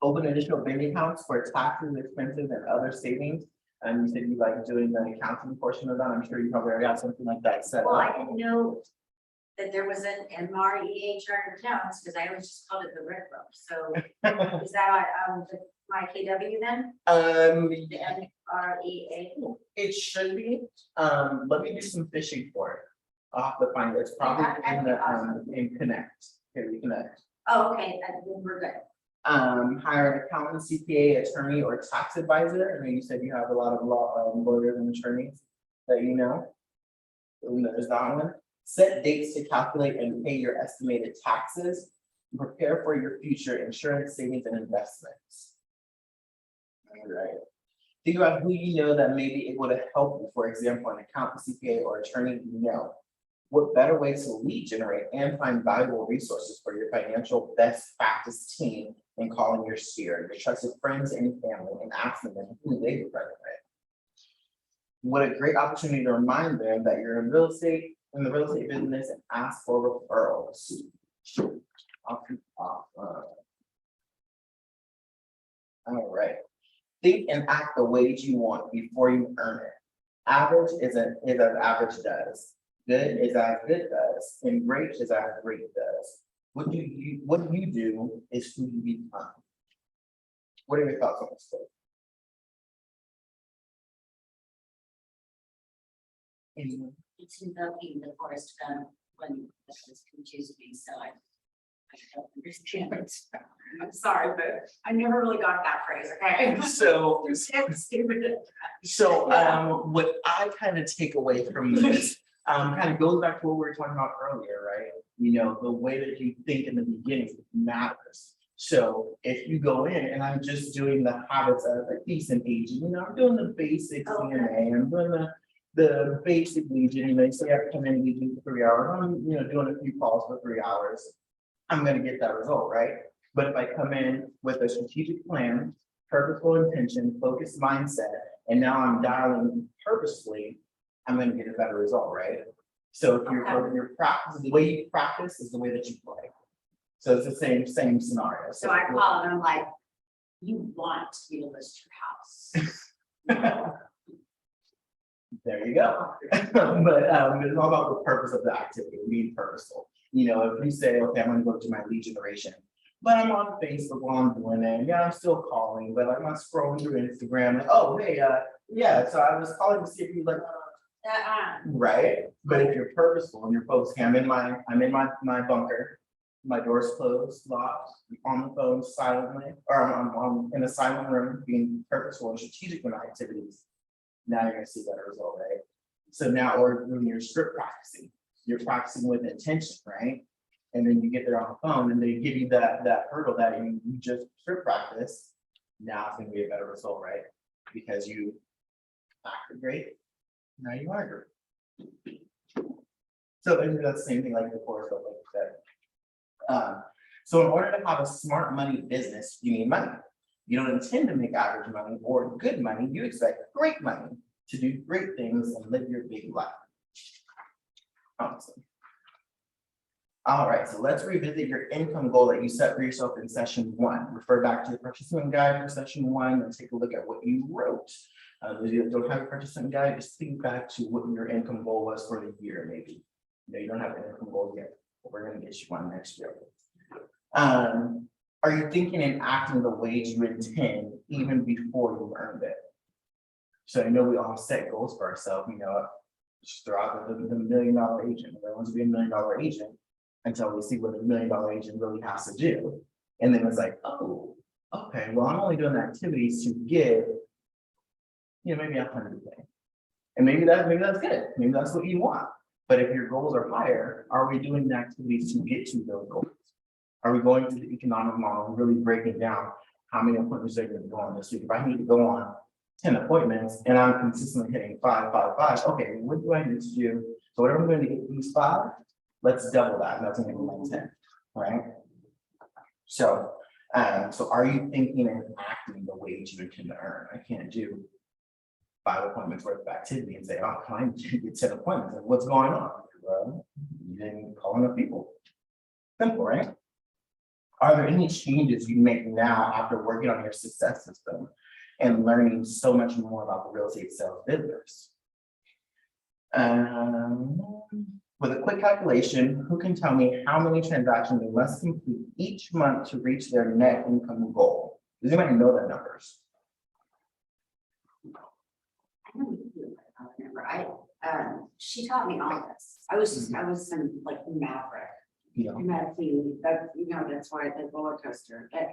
Open additional bank accounts for taxes, expenses, and other savings. And you said you like doing the accounting portion of that. I'm sure you probably already have something like that set Well, I up. didn't know that there was an MREA accounts, because I always just called it the red book, so is that my KW then? The MREA? It should be. Let me do some fishing for it. I'll have to find it. It's probably in the in Connect. Here we connect. Oh, okay, then we're good. Hire an accountant, CPA, attorney, or tax advisor. I know you said you have a lot of lawyers and attorneys that you know. And there's that one. Set dates to calculate and pay your estimated taxes. Prepare for your future insurance, savings, and investments. All right. Think about who you know that may be able to help you. For example, an accountant, CPA, or attorney you know. What better way to lead generate and find valuable resources for your financial best practice team than calling your sphere, your trusted friends and family, and asking them who they would recommend. What a great opportunity to remind them that you're in the real estate business, and ask for referrals. All right. Think and act the ways you want before you earn it. Average is as average does. Good is as good does, and great is as great does. What you do is who you become. What are your thoughts on this? Anyone? It's invoking the Forrest Gump when this was confused me, so I don't understand it. I'm sorry, but I never really got that phrase, okay? So, It's stupid. what I kind of take away from this, kind of goes back to what we were talking about earlier, right? You know, the way that you think in the beginning matters. So if you go in and I'm just doing the habits of a decent agent, you know, I'm doing the basic CNA, I'm doing the basic legion, you know, you say I come in and you do 3 hours, I'm, you know, doing a few calls for 3 hours, I'm gonna get that result, right? But if I come in with a strategic plan, purposeful intention, focused mindset, and now I'm dialing purposefully, I'm gonna get a better result, right? So if you're practicing, the way you practice is the way that you play. So it's the same scenario. So I call and I'm like, you want me to list your house. There you go. But it's all about the purpose of the activity, being purposeful. You know, if you say, okay, I'm gonna go to my lead generation, but I'm on Facebook while I'm doing it. Yeah, I'm still calling, but I'm not scrolling through Instagram. Like, oh, hey, yeah, so I was calling to see if you like, right? But if you're purposeful and you're focused, okay, I'm in my bunker, my door's closed, locked, on the phone silently, or I'm in a silent room, being purposeful and strategic in my activities. Now you're gonna see better result, right? So now, or when you're script practicing, you're practicing with intention, right? And then you get there on the phone and they give you that hurdle that you just script practice. Now it's gonna be a better result, right? Because you acted great. Now you are great. So maybe that's the same thing like before, so like you said. So in order to have a smart money business, you need money. You don't intend to make average money or good money. You expect great money to do great things and live your big life. Awesome. All right, so let's revisit your income goal that you set for yourself in session 1. Refer back to the participant guide for session 1 and take a look at what you wrote. If you don't have a participant guide, just think back to what your income goal was for the year, maybe. You know, you don't have an income goal yet, but we're gonna get you one next year. Are you thinking and acting the way you intend even before you earned it? So I know we all set goals for ourselves, you know, just throw out the $1 million agent. Everyone wants to be $1 million agent until we see what a $1 million agent really has to do. And then it's like, oh, okay, well, I'm only doing the activities to get, you know, maybe 100K. And maybe that's good. Maybe that's what you want. But if your goals are higher, are we doing the activities to get to those goals? Are we going to the economic model and really breaking down how many appointments are going to go on this week? If I need to go on 10 appointments and I'm consistently hitting 5, 5, 5, okay, what do I need to do? So whatever I'm going to get these 5, let's double that. And that's going to be my 10, right? So, so are you thinking and acting the way you intend to earn? I can't do 5 appointments worth of activity and say, oh, I need to get 10 appointments. And what's going on? Well, you didn't call enough people. Simple, right? Are there any changes you make now after working on your success system and learning so much more about the real estate sales business? With a quick calculation, who can tell me how many transactions they must complete each month to reach their net income goal? Does anybody know their numbers? I don't remember. She taught me all this. I was some like maverick. Yeah. That's why the roller coaster. But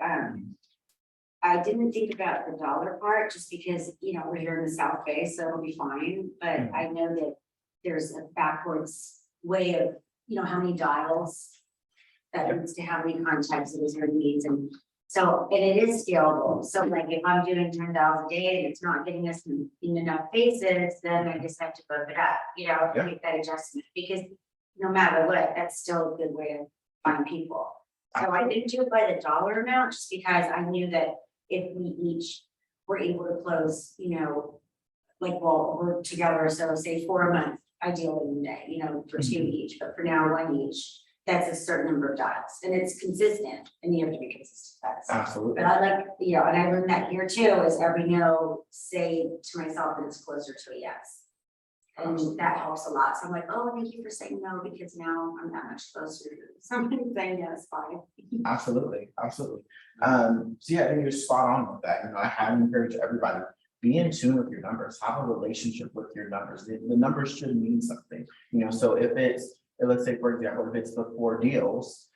I didn't think about the dollar part just because, we're here in the South Bay, so it'll be fine. But I know that there's a backwards way of, how many dials that leads to how many contacts it is your needs. And so, and it is scalable. So like if I'm doing 10 dials a day and it's not getting us in enough faces, then I just have to bump it up, make that adjustment because no matter what, that's still a good way to find people. So I didn't do it by the dollar amount, just because I knew that if we each were able to close, like, well, we're together, so say 4 a month, ideally in a day, for 2 each, but for now, 1 each. That's a certain number of dials, and it's consistent, and you have to be consistent, that's. Absolutely. But I like, and I learned that here too, is every no, say to myself that it's closer to a yes. And that helps a lot, so I'm like, oh, thank you for saying no, because now I'm that much closer to somebody saying yes, fine. Absolutely, absolutely. So yeah, I think you're spot on with that. I have encouraged everybody, be in tune with your numbers, have a relationship with your numbers. The numbers should mean something, so if it's, let's say, for example, if it's the 4 deals,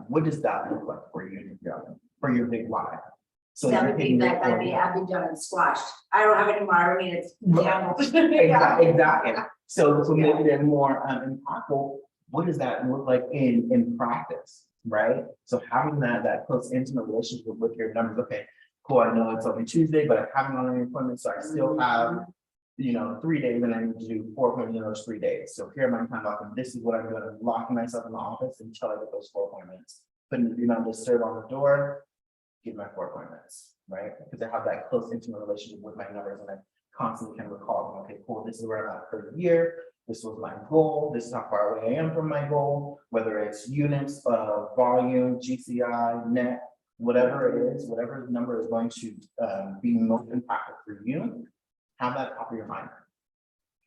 what does that look like for you, for your big why? So That you're would be taking your that, four I've been done and squashed, I don't have any more, I mean, it's. Exactly. So to make it more impactful, what does that look like in practice, right? So having that close intimate relationship with your numbers. Okay, cool. I know it's only Tuesday, but I haven't on any appointments, so I still have 3 days, and I need to do 4 appointments in those 3 days. So here are my time off, and this is what I'm doing. I'm locking myself in the office until I get those 4 appointments. Putting the do not disturb on the door. Give my 4 appointments, right? Because I have that close intimate relationship with my numbers, and I constantly can recall, okay, cool, this is where I'm at for the year. This was my goal. This is how far away I am from my goal, whether it's units, volume, GCI, net, whatever it is, whatever number is going to be most impactful for you, have that top of your mind.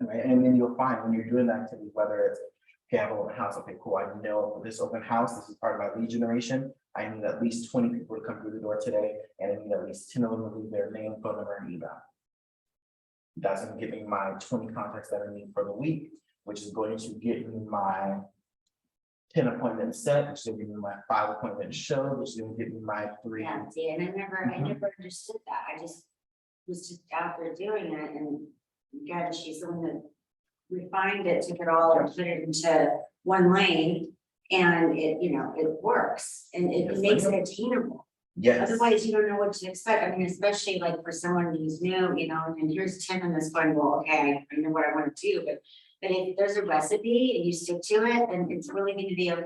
Right, and then you'll find when you're doing that activity, whether it's, okay, I have an open house, okay, cool, I know this open house, this is part of my lead generation. I need at least 20 people to come through the door today, and I need at least 10 of them to leave their name, phone number, and email. That's going to give me my 20 contacts that I need for the week, which is going to get me my 10 appointment set, which is going to give me my 5 appointment show, which is going to give me my 3. Yeah, see, and I never understood that, I just was just out there doing it, and God, she's the one that refined it, took it all and put it into one lane, and it works, and it Yes, makes it ma'am. attainable. Yes. Otherwise, you don't know what to expect. I mean, especially like for someone who's new, and here's 10 on this one, well, okay, I know what I want to do, but if there's a recipe and you stick to it, then it's really going to be okay.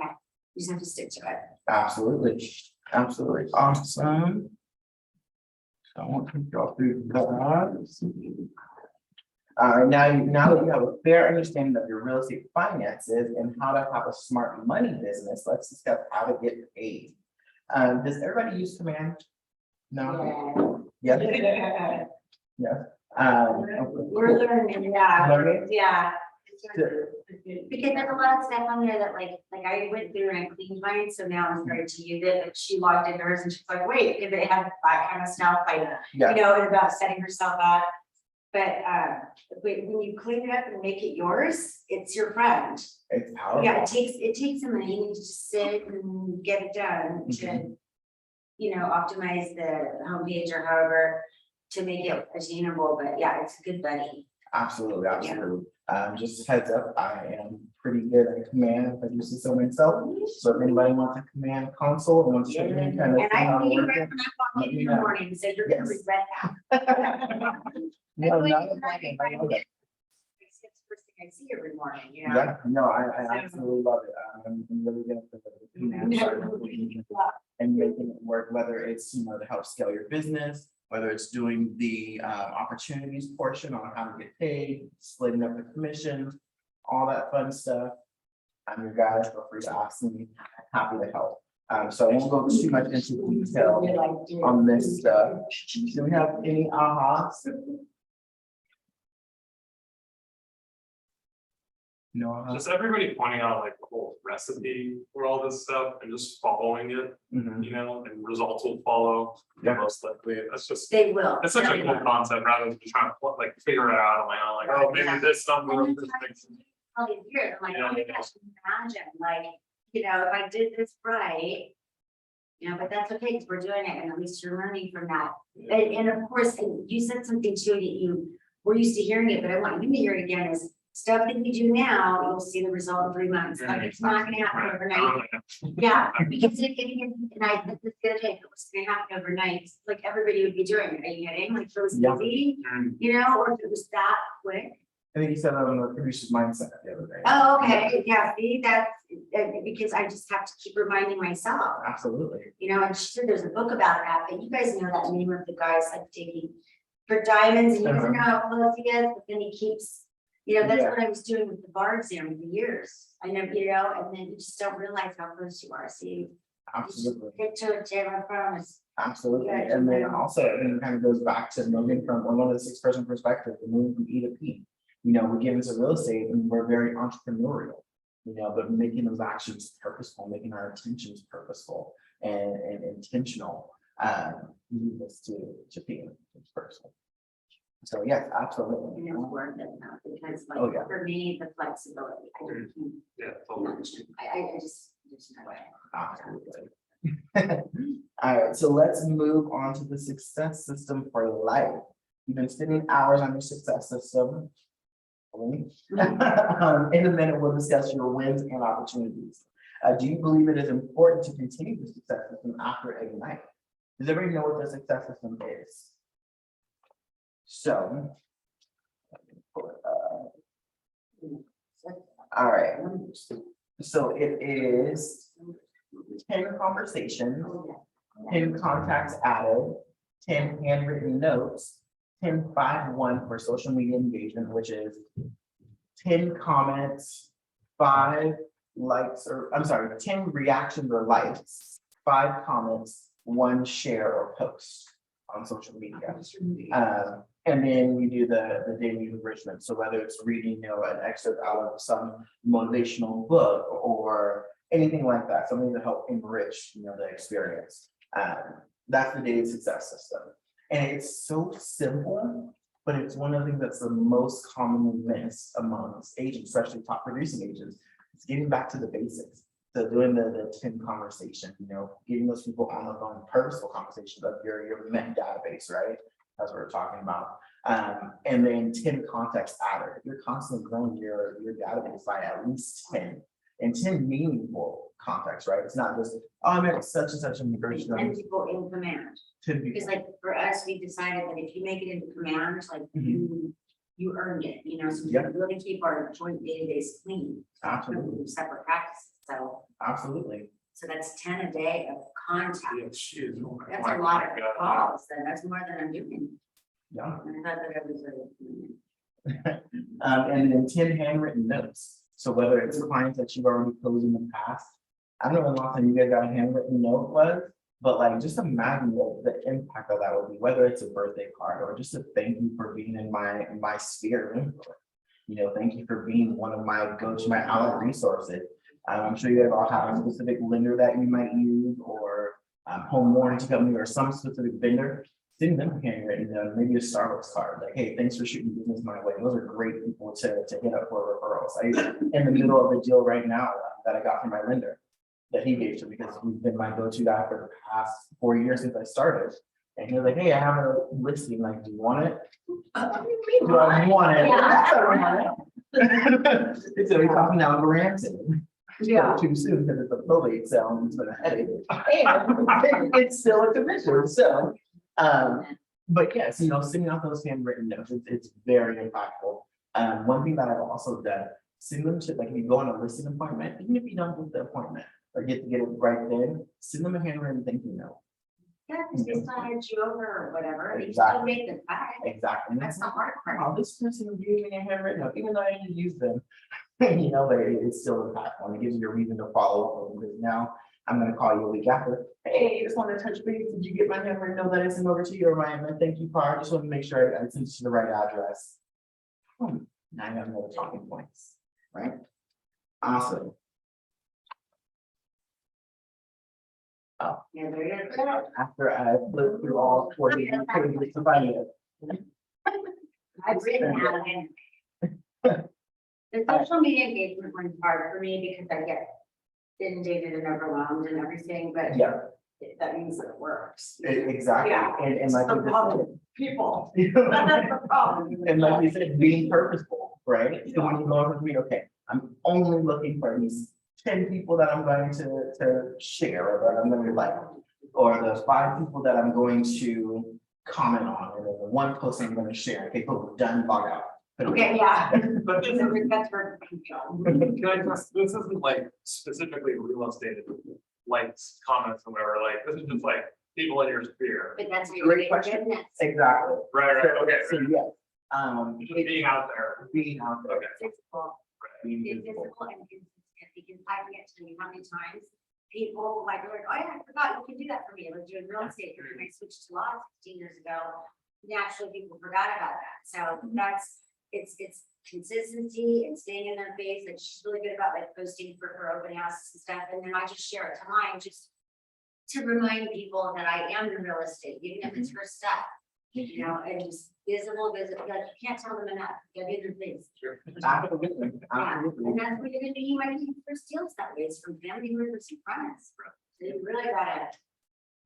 You just have to stick to it. Absolutely. Absolutely. Awesome. So I want to go through that. Now that you have a fair understanding of your real estate finances and how to have a smart money business, let's discuss how to get paid. Does everybody use Command? No? Yes? Yes. We're learning, yeah, Learning? yeah. Good. Because there's a lot of stuff on there that like I went through and I cleaned mine, so now I'm starting to use it, but she logged into hers and she's like, wait, if it had that kind of stuff, like, Yeah. and about setting herself up. But when you clean it up and make it yours, it's your friend. It's powerful. Yeah, it takes some money, you need to just sit and get it done to, optimize the homepage or however to make it attainable, but yeah, it's a good buddy. Absolutely, absolutely. Just heads up, I am pretty good at Command, if I do say so myself. So if anybody wants a Command console, and wants to show me kind of. And I thing see how you to right work when it. I walk in the morning, so you're gonna Yes. regret that. No, That's not why a problem. I love it. it's the first thing I see every morning, Yeah, no, I absolutely love it. I'm really good at the Command side of it. And making it work, whether it's, to help scale your business, whether it's doing the opportunities portion on how to get paid, splitting up the commissions, all that fun stuff. I'm your guy, feel free to ask me, happy to help. So I won't go too much into detail on this stuff. Do we have any ahas? No. ahas? Just everybody pointing out like the whole recipe for all this stuff and just following it, Mhm. and results will follow. Yeah. Most likely, that's just, They will. it's such a They cool will. concept rather than trying to like figure it out on my own, like, oh, maybe this number. And this it's makes sense. all these years, I'm like, Yeah. oh my gosh, imagine, like, if I did this right. But that's okay, because we're doing it, and at least you're learning from that. And of course, and you said something too, that you were used to hearing it, but I want you to hear it again, is stuff that we do now, you'll see the result in 3 months, like, it's not gonna happen overnight. Yeah, because and I said this the other day, if it was gonna happen overnight, like, everybody would be doing it, are you kidding? Like, if it was Yeah. easy, Mm. or if it was that quick. think you said that on the producer's mindset the other day. Oh, okay, yeah, see, that's, because I just have to keep reminding myself, Absolutely. you know, and she said there's a book about that, but you guys know that name of the guy's like digging for diamonds, and he doesn't know how close he is, but then he keeps, you know, that's Yeah. what I was doing with the bar exam for years. I never, you know, and then you just don't realize how close you are, so you Absolutely. get to it, Jim, I promise. Absolutely. Yeah, And then yeah. also, it kind of goes back to moving from one of the 6-person perspective, to moving from E to P. You know, we get into real estate and we're very entrepreneurial, you know, but making those actions purposeful, making our intentions purposeful and intentional, lead us to being personal. So yes, absolutely. And it's worth it now, because Oh, like, yeah. for me, the flexibility, I don't, Yeah, totally. I just, there's no way. Absolutely. All right, so let's move on to the success system for life. You've been spending hours on your success system. In a minute, we'll discuss your wins and opportunities. Do you believe it is important to continue the success system after Ignite? Does everybody know what the success system is? So. All right, so it is 10 conversations, 10 contacts added, 10 handwritten notes, 10 5-1 for social media engagement, which is 10 comments, 5 likes, or I'm sorry, 10 reactions or likes, 5 comments, 1 share or post on social media. And then we do the daily enrichment. So whether it's reading, you know, an excerpt out of some motivational book or anything like that, something to help enrich, you know, the experience. That's the daily success system. And it's so simple, but it's one of the things that's the most commonly missed amongst agents, especially top producing agents. It's getting back to the basics. So doing the 10 conversation, you know, getting those people on the phone, purposeful conversations of your MET database, right? That's what we're talking about. And then 10 contacts added. You're constantly growing your database by at least 10 and 10 meaningful contacts, right? It's not just, oh, I met such and such a migration. And people in command, 10 because people. like for us, we decided that if you make it into command, like Mhm. you earned it, you know, so we Yeah. really keep our joint database clean. Absolutely. From separate practices, Absolutely. so that's 10 a day of contact. Yeah, shit. Oh my That's a God. lot of calls, then that's more than I'm doing. Yeah. And I thought that I was like, And then 10 handwritten notes. So whether it's clients that you've already closed in the past, I don't know when the last time you guys got a handwritten note was, but like just imagine what the impact of that would be, whether it's a birthday card or just a thank you for being in my sphere of influence. You know, thank you for being one of my go-to, my outlet resources. I'm sure you guys all have a specific lender that you might use or home warranty company or some specific vendor. Send them a handwritten note, maybe a Starbucks card, like, hey, thanks for shooting business my way. Those are great people to hit up for referrals. I'm in the middle of a deal right now that I got from my lender that he gave to me because he's been my go-to guy for the past 4 years since I started. And he was like, hey, I have a listing, like, do you want it? Do I want it? It's gonna be talking now, Granton. Yeah. Too soon because it's a probate sale and it's been a headache. And it's still a commission, so. But yes, you know, sending out those handwritten notes, it's very impactful. One thing that I've also done, send them to, like, if you go on a listing appointment, even if you don't get the appointment or get to get it right then, send them a handwritten thank you note. yeah, because they still had you over or whatever, you Exactly. still make the cut. Exactly. And That's that's the hard part. oh, this person gave me a handwritten note, even though I didn't use them. You know, but it's still impactful and it gives you a reason to follow up with, because now I'm gonna call you a week after. Hey, just wanted to touch base. Did you get my handwritten note that I sent over to you or my thank you card? Just want to make sure I sent it to the right address. Now I have another talking points, right? Awesome. Yeah, there you After I flipped through all 40 pages to find it. I've written out and. The social media engagement one's hard for me because I get inundated and overwhelmed and everything, but Yeah, that means that it works. exactly. Yeah. And like. The you just problem, people, said- that's the problem. And like you said, being purposeful, right? So when you go over to me, okay, I'm only looking for these 10 people that I'm going to share or that I'm going to like, or the 5 people that I'm going to comment on, or the 1 post I'm going to share. Okay, cool, done, log out. Okay, yeah. But this That's where. can I just, this isn't like specifically real estate, likes, comments, or whatever, like, this is just like people in your sphere. But that's your Great big question. business. Exactly. Right, okay. So, yes, Just being out there. being out there. Okay. Physical. being It's visible. visible and consistent, because I can't tell you how many times people like, they're like, oh yeah, I forgot, you can do that for me, I was doing real estate, when I switched to law 16 years ago. Naturally, people forgot about that, so that's, it's consistency and staying in their face, and she's really good about like posting for her open houses and stuff, and then I just share it to mine, just to remind people that I am in real estate, even if it's her stuff. You know, and just visible, like, you can't tell them enough, get in their face. Absolutely, Yeah, absolutely. and that's what you're gonna do, you might need first deals that way, it's from family members and friends. So you really gotta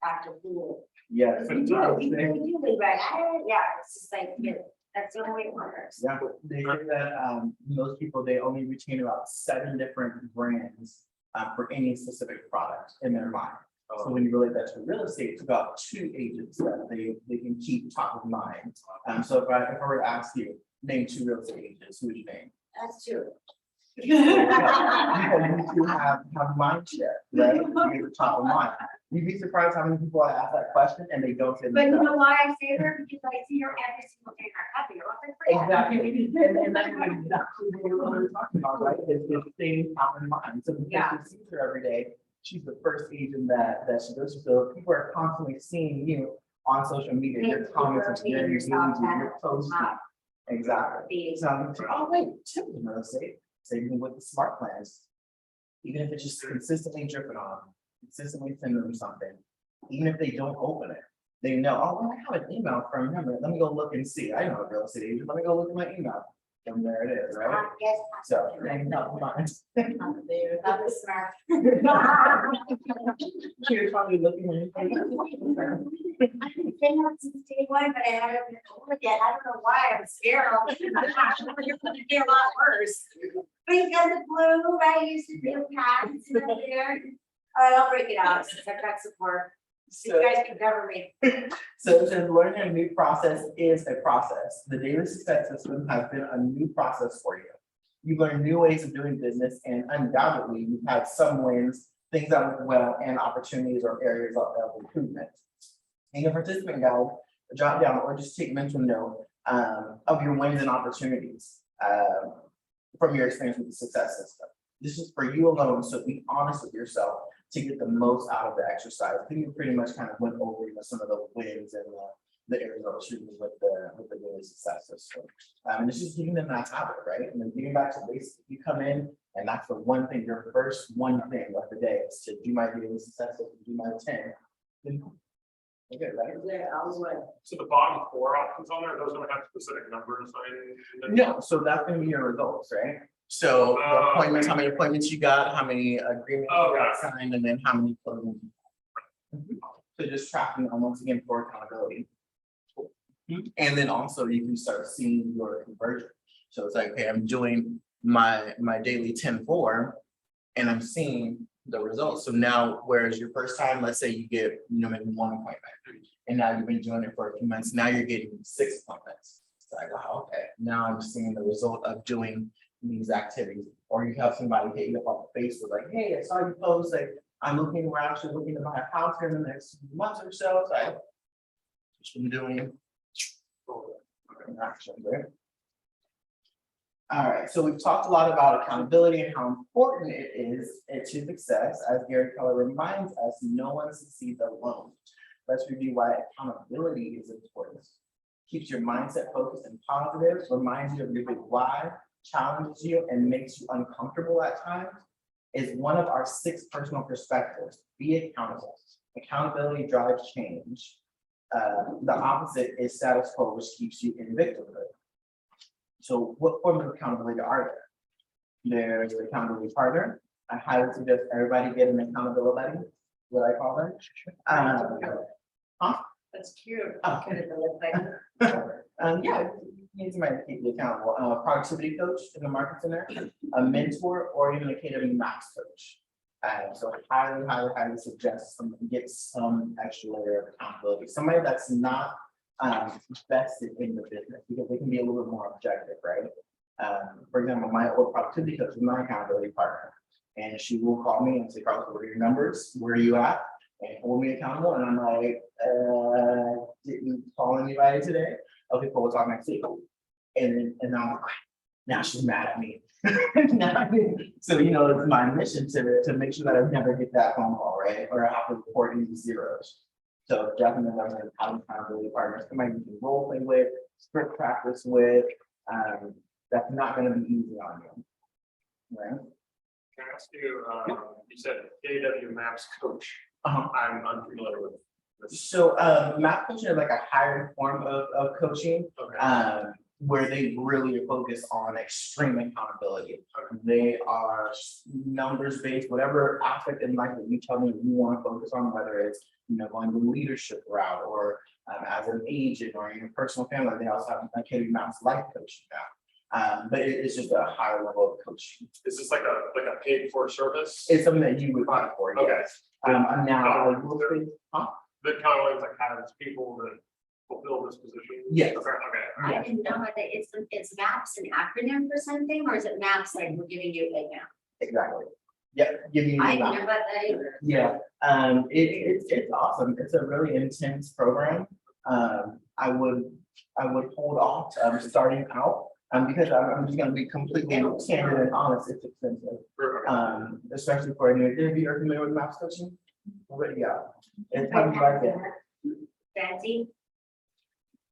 act a fool. Yes. You do, you really do, live right, yeah, it's just like, yeah, that's the only way it works. Yeah, they say that most people, they only retain about 7 different brands for any specific product in their mind. So when you relate that to real estate, it's about 2 agents that they can keep top of mind. So if I were to ask you, name 2 real estate agents, who would you name? That's true. You have mind share, right? You're the top of mind. You'd be surprised how many people I ask that question and they don't say. But you themselves. know why I say her, because I see her every single day in our coffee, or else I forget. Exactly, and that's exactly what we're talking about, right? It's the same top of mind. So because Yeah. she sees her every day, she's the first agent that she goes to. So people are constantly seeing you on social media, your comments, your reviews, your posts. Exactly. So I'm like, oh wait, Tim in real estate, same thing with the smart plans. Even if it's just consistently dripping on, consistently sending them something, even if they don't open it, they know, oh, well, I have an email from him, let me go look and see, I know a real estate agent, let me go look at my email. And there it is, right? Yes. So, and no, mine. That was smart. You're probably looking at I've been saying that since day one, but I haven't been able to get, I don't know why, I'm scared. You're gonna get a lot worse. But you got the blue, right, you should do patents in there. I'll break it out, since I've got support. You guys can cover me. So since learning a new process is a process, the daily success system has been a new process for you. You learn new ways of doing business and undoubtedly you've had some wins, things that went well, and opportunities or areas of improvement. In your participant guide, jot down or just take mental note of your wins and opportunities from your experience with the success system. This is for you alone, so be honest with yourself to get the most out of the exercise. I think you pretty much kind of went over some of the wins and the areas of achievement with the daily success system. And it's just getting them that habit, right? And then getting back to basics. You come in and that's the one thing, your first one thing of the day is to do my daily success system, do my 10. Then you're good, right? Yeah, I was like. So the bottom 4 options on there, those don't have specific numbers. No, so that's gonna be your results, right? So the appointments, how many appointments you got, how many agreements you got signed, and then how many closings. So just tracking them once again for accountability. And then also you can start seeing your conversion. So it's like, okay, I'm doing my daily 10-4 and I'm seeing the results. So now, whereas your first time, let's say you get, maybe 1 appointment, and now you've been doing it for a few months, now you're getting 6 appointments. It's like, wow, okay, now I'm seeing the result of doing these activities. Or you have somebody hit you up on Facebook like, hey, I saw you post, like, we're actually looking to buy a house here in the next month or so. So I just been doing action, right? All right, so we've talked a lot about accountability and how important it is to success. As Gary Keller reminds us, no one succeeds alone. Let's review why accountability is important. Keeps your mindset focused and positive, reminds you of your big why, challenges you and makes you uncomfortable at times, is one of our 6 personal perspectives. Be accountable. Accountability drives change. The opposite is status quo, which keeps you in victimhood. So what forms of accountability are there? There's the accountability partner. I highly suggest everybody get an accountability buddy, what I call them. That's cute. Oh. Kind of look like. Yeah, you need somebody to keep you accountable. Productivity coach in the market center, a mentor, or even a KW Max coach. So I highly suggest get some extra layer of accountability. Somebody that's not vested in the business because they can be a little bit more objective, right? For example, my old productivity coach is my accountability partner. And she will call me and say, Carlos, what are your numbers? Where are you at? And hold me accountable. And I'm like, didn't call anybody today? Okay, cool, we'll talk next week. And I'm like, now she's mad at me. So, you know, it's my mission to make sure that I never get that phone call, right? Or I have to report any zeros. So definitely having accountability partners, somebody you can role play with, script practice with, that's not gonna be easy on you. Right? Can I ask you, you said KW Maps coach, Uh-huh. I'm unfamiliar with this. So, map coaching is like a higher form of coaching, Okay, where they really focus on extreme accountability. They are numbers based, whatever aspect in life that you tell me you want to focus on, whether it's, you know, going the leadership route or as an agent or in your personal family, they also have like KW Maps life coaching now. But it's just a higher level of coaching. is this like a paid for service? It's something that you would pay for, Okay. yes. Now, I will say, huh? That kind of like has people that fulfill this position? Yes. Okay, okay. I Yeah. didn't know that it's MAPS an acronym for something, or is it MAPS like we're giving you a map? Exactly. Yeah, give me. I the didn't know about that either. Yeah, it's awesome. It's a really intense program. I would hold off, starting out, because I'm just gonna be completely candid and honest, it's expensive. Especially for a new, if you're familiar with maps coaching. But yeah, it's how you like it. Fancy?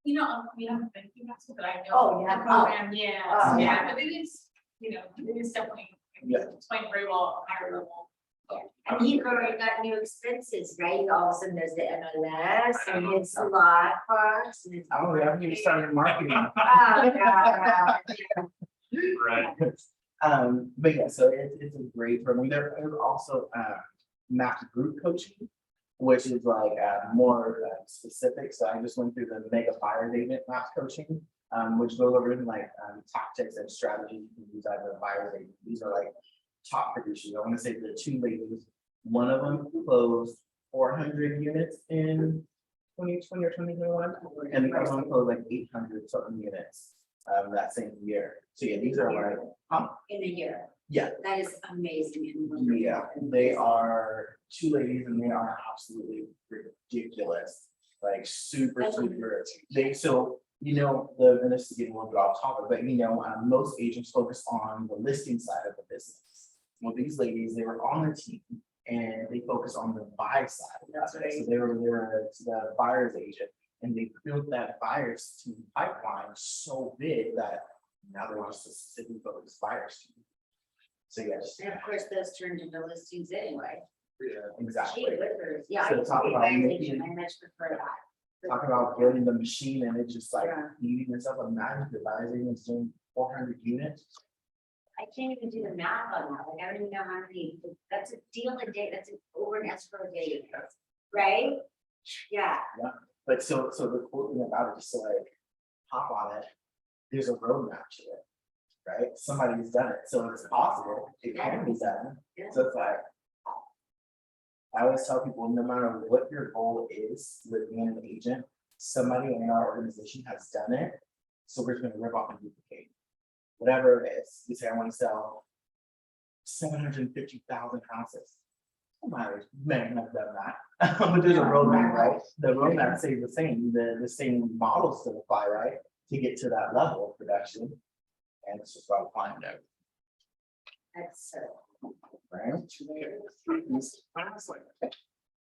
You know, we haven't been through that, but I know. Oh, you the have- program, yeah, Oh. yeah, but it is, you know, it is definitely. Yeah. Explained very well, at a higher level. And you've already got new expenses, right? All of a sudden there's the MLS and it's a lot cost. and it's- Oh, we haven't even started marketing. Oh, God. Right. But yeah, so it's a great program. There's also mapped group coaching, which is like more specific. So I just went through the Mega Buyers Agent maps coaching, which goes over like tactics and strategies you can use out of the buyers agent. These are like top producers. I want to say the two ladies, one of them closed 400 units in 2020 or 2021, and the other one closed like 800 something units that same year. So yeah, these are like, In a year. Yeah. That is amazing. and wonderful. yeah, they are two ladies and they are absolutely ridiculous, like super. So, you know, and this is getting a little bit off topic, but you know, most agents focus on the listing side of the business. Well, these ladies, they were on the team and they focus on the buy side. That's right. So they were the buyer's agent and they built that buyer's team pipeline so big that now they want to specifically focus buyer's team. So yes, And of course, those turned into listings anyway. Yeah. exactly. Gee whippers. Yeah. So I talk can about see making- I much prefer that. Talking about building the machine and it's just like Yeah. eating yourself. Imagine the buyer's agent is doing 400 units. I can't even do the math on that, like, I don't even know how many, that's a deal a day, that's over an escrow day, right? Yeah, But so the cool thing about it is to like hop on it, there's a roadmap to it, right? Somebody's done it, so it's possible, it can be done. Yeah. So it's like, I always tell people, no matter what your goal is with being an agent, somebody in our organization has done it. So we're just gonna rip off and duplicate. Whatever it is, you say, I want to sell 750,000 houses. Somebody may have done that, but there's a roadmap, right? The roadmap stays the same, the same models still apply, right? To get to that level of production. And it's just about applying it, that's right? Honestly,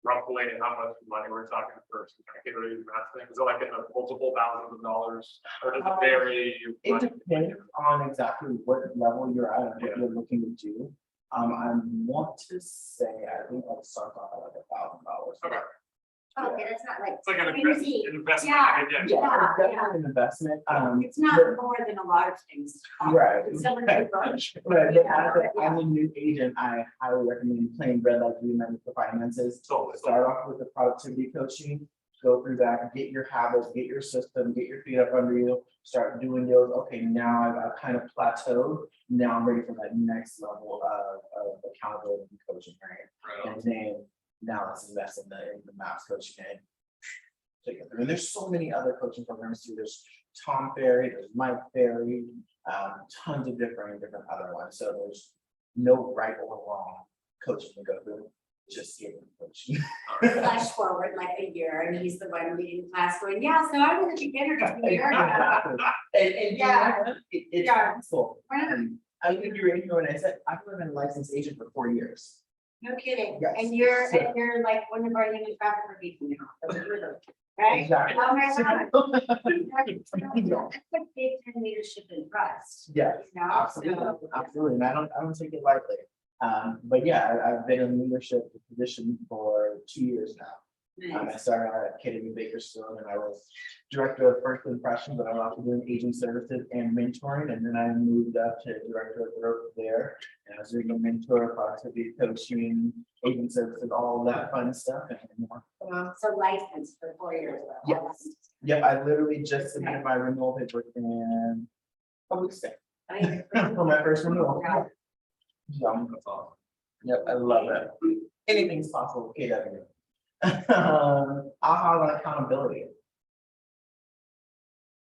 roughly how much money we're talking for some category math thing? Is it like in the multiple thousands of dollars? Or does it vary? It depends on exactly what level you're at and what Yeah. you're looking to do. I want to say, I think I'll start off at like $1,000. Okay. okay, that's not like. It's like an crazy. investment. Yeah. Yeah. Yeah, it's definitely an investment. It's not more than a lot of things. Right. It's still a good bunch. Right, but as a new agent, I highly recommend playing red light green light with the finances. Totally. Start off with the productivity coaching, go through that, get your habits, get your system, get your feet up under you, start doing those. Okay, now I've kind of plateaued. Now I'm ready for that next level of accountability and coaching, right? Right. And then now let's invest in the maps coaching. And together. And there's so many other coaching programs too. There's Tom Ferry, there's Mike Ferry, tons of different other ones. So there's no right or wrong coaching to go through, just getting coaching. Flash forward like a year and he's the one leading the class going, yeah, so I was a beginner just a year ago. And Yeah. it's Yeah. useful. I think you're in here when I said I've been a licensed agent for 4 years. No kidding. Yes. And you're like one of our human trafficker people now. Right? Exactly. Oh my God. That's like big time leadership and trust. Yes, You know? absolutely, So, absolutely, and I don't take it lightly. But yeah, I've been in leadership position for 2 years now. I nice. started out at KW Bakersfield and I was director of first impressions, but I was also doing agent services and mentoring, and then I moved up to director of growth there. And I was doing a mentor, productivity coaching, agent services, all that fun stuff and more. So licensed for 4 years. though. Yes. Yep, I literally just submitted my renewal paper in a week's ago I mean, for my first renewal. Yeah. That's awesome. Yep, I love it. Anything's possible, with KW. AHA on accountability.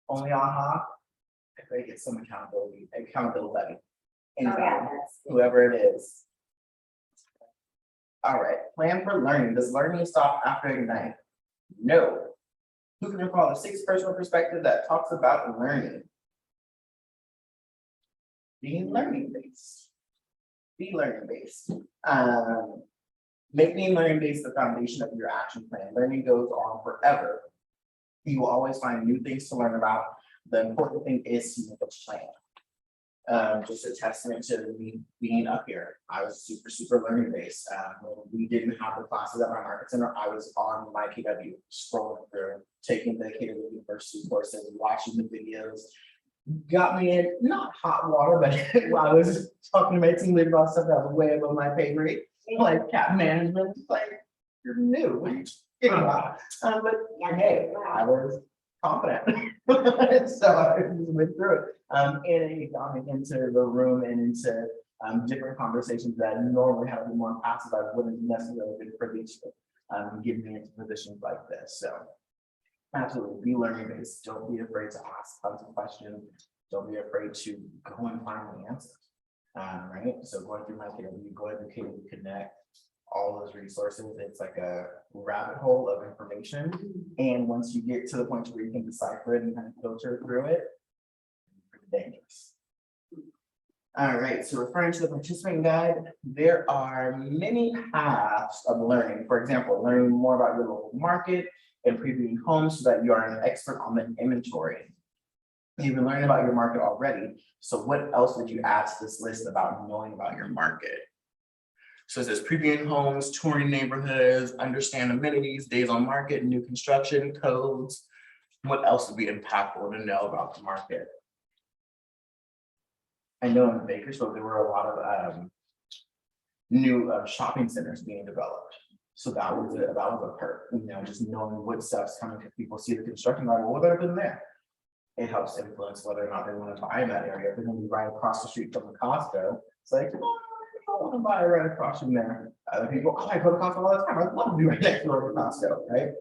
Only AHA, if they get some accountability. Oh, Anybody, yeah, that's. whoever it is. All right, plan for learning. Does learning stop after Ignite? No. Who can recall the 6 personal perspective that talks about learning? Being learning based. Be learning based. Making learning based the foundation of your action plan. Learning goes on forever. You will always find new things to learn about. The important thing is to make a plan. Just a testament to me being up here. I was super learning based. When we didn't have the classes at my market center, I was on my KW, scrolling through, taking the KW University courses, watching the videos. Got me in, not hot water, but I was talking to my team leader about stuff that was way above my pay grade, like cap management, it's like, you're new, what are you talking about? But hey, I was confident. So I just went through it. And it got me into the room and into different conversations that normally have been more passive. I wouldn't necessarily been privileged to get me into positions like this. So absolutely, be learning based. Don't be afraid to ask tons of questions. Don't be afraid to go and find the answers. Right. So going through my KW, going through KW Connect, all those resources, it's like a rabbit hole of information. And once you get to the point where you can decipher it and kind of filter through it, it's pretty dangerous. All right, so referring to the participant guide, there are many paths of learning. For example, learning more about your local market and previewing homes so that you are an expert on the inventory. You've been learning about your market already. So what else would you add to this list about knowing about your market? So it says previewing homes, touring neighborhoods, understand amenities, days on market, new construction codes. What else would be impactful to know about the market? I know in Bakersfield, there were a lot of new shopping centers being developed. So that was a perk, you know, just knowing what stuff's coming, because people see the construction, like, well, what have been there? It helps influence whether or not they want to buy in that area. If they're going to be right across the street from the Costco, it's like, oh, I don't want to buy right across from there. Other people, oh, I go to Costco all the time. I'd love to be right next door to Costco, right?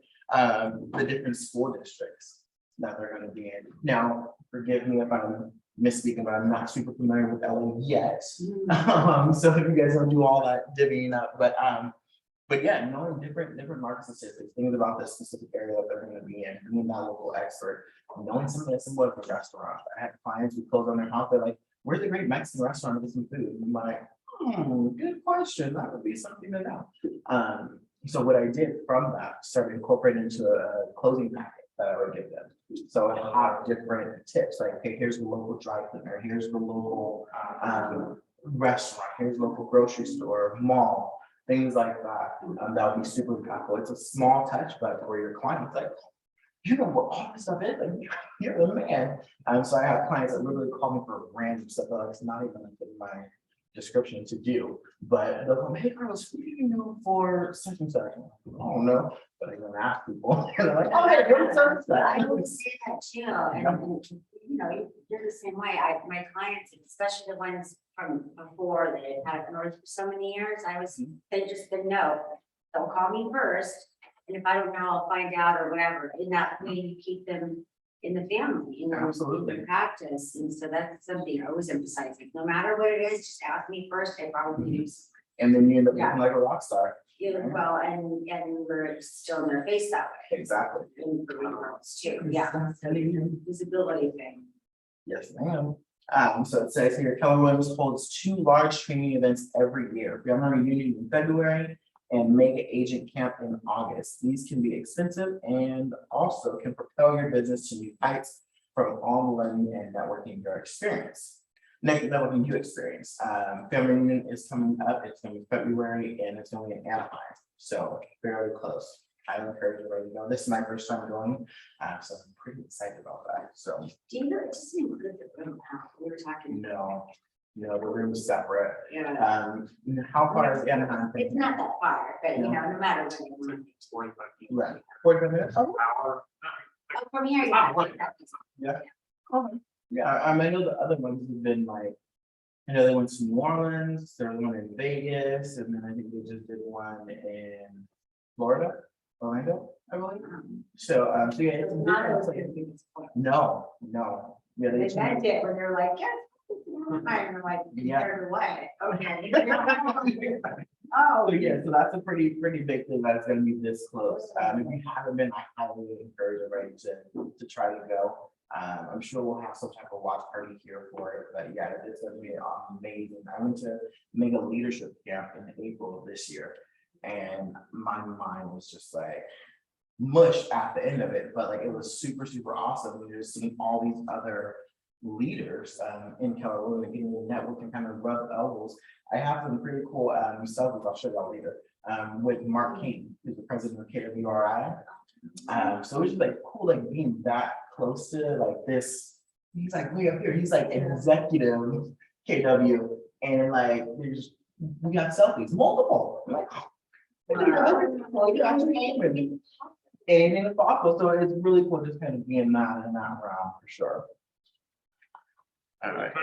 The different school districts that they're going to be in. Now, forgive me if I'm misspeaking, but I'm not super familiar with LA yet. So if you guys don't do all that divvying up, but yeah, knowing different market statistics, things about the specific area that they're going to be in, being that local expert, knowing some of the symbols of restaurants. I had clients who closed on their house, they're like, where's a great Mexican restaurant to get some food? And I'm like, good question. That would be something to know. So what I did from that, started incorporating into a closing packet that I would give them. So I have different tips, like, okay, here's the local dry cleaner, here's the local restaurant, here's local grocery store, mall, things like that. That would be super impactful. It's a small touch, but for your clients, like, you know what all this stuff is, like, you're the man. So I have clients that literally call me for random stuff that it's not even in my description to do, but they'll come, hey Carlos, who do you know for such and such? I don't know, but I'm gonna ask people. And they're like, oh, hey, you're such and I such. would say that too, and you know, you're the same way. My clients, especially the ones from before that had had it north for so many years, they just didn't know. They'll call me first, And if I don't know, I'll find out or whatever, in that way you keep them in the family, in Absolutely. the practice, and so that's something I always emphasize, like, no matter what it is, just ask me first, I probably do. And then you end up Yeah. looking like a rock star. Well, and we're still in their face that way, Exactly. and for girls too, yeah, visibility thing. Yes, ma'am. So it says here, Keller Williams holds 2 large training events every year, Family Reunion in February and Mega Agent Camp in August. These can be expensive and also can propel your business to new heights from all the learning and networking you experience. Networking you experience. Family Reunion is coming up. It's going to be February and it's going to be in Anaheim. So very close. I encourage everybody to go. This is my first time going, so I'm pretty excited about that. So Do you know, it doesn't include the room now, we were talking. no, the room is separate. Yeah. How far is Anaheim? It's not that far, but you know, no matter what. you want. It's 45 minutes. Right. 45 minutes? Oh, Hour. Oh, from here, Ah, yeah. what? yeah. I know the other ones have been like, I know they went to New Orleans, there was one in Vegas, and then I think they just did one in Florida, Orlando, I believe. So, so yeah, it's a Not different as place. big as point. No. Yeah, They they meant it when they're like, yes. I'm like, Yeah. compared to what? Okay. Oh, So yeah, so that's a pretty big thing that's gonna be this close. If you haven't been, I highly encourage everybody to try to go. I'm sure we'll have some type of watch party here for it, but yeah, it's gonna be amazing. I went to Mega Leadership Camp in April of this year, and my mind was just like mush at the end of it, but like it was super awesome. We were just seeing all these other leaders in Keller Williams getting to network and kind of rub elbows. I have some pretty cool selfies I'll show y'all later with Mark King, who's the president of KWRI. So it's just like cool, like being that close to like this. He's like way up here. He's like executive KW, and like we got selfies, multiple. I'm like, well, you got your name with me. And it's thoughtful, so it's really cool just kind of being that and that around for sure. All right. Do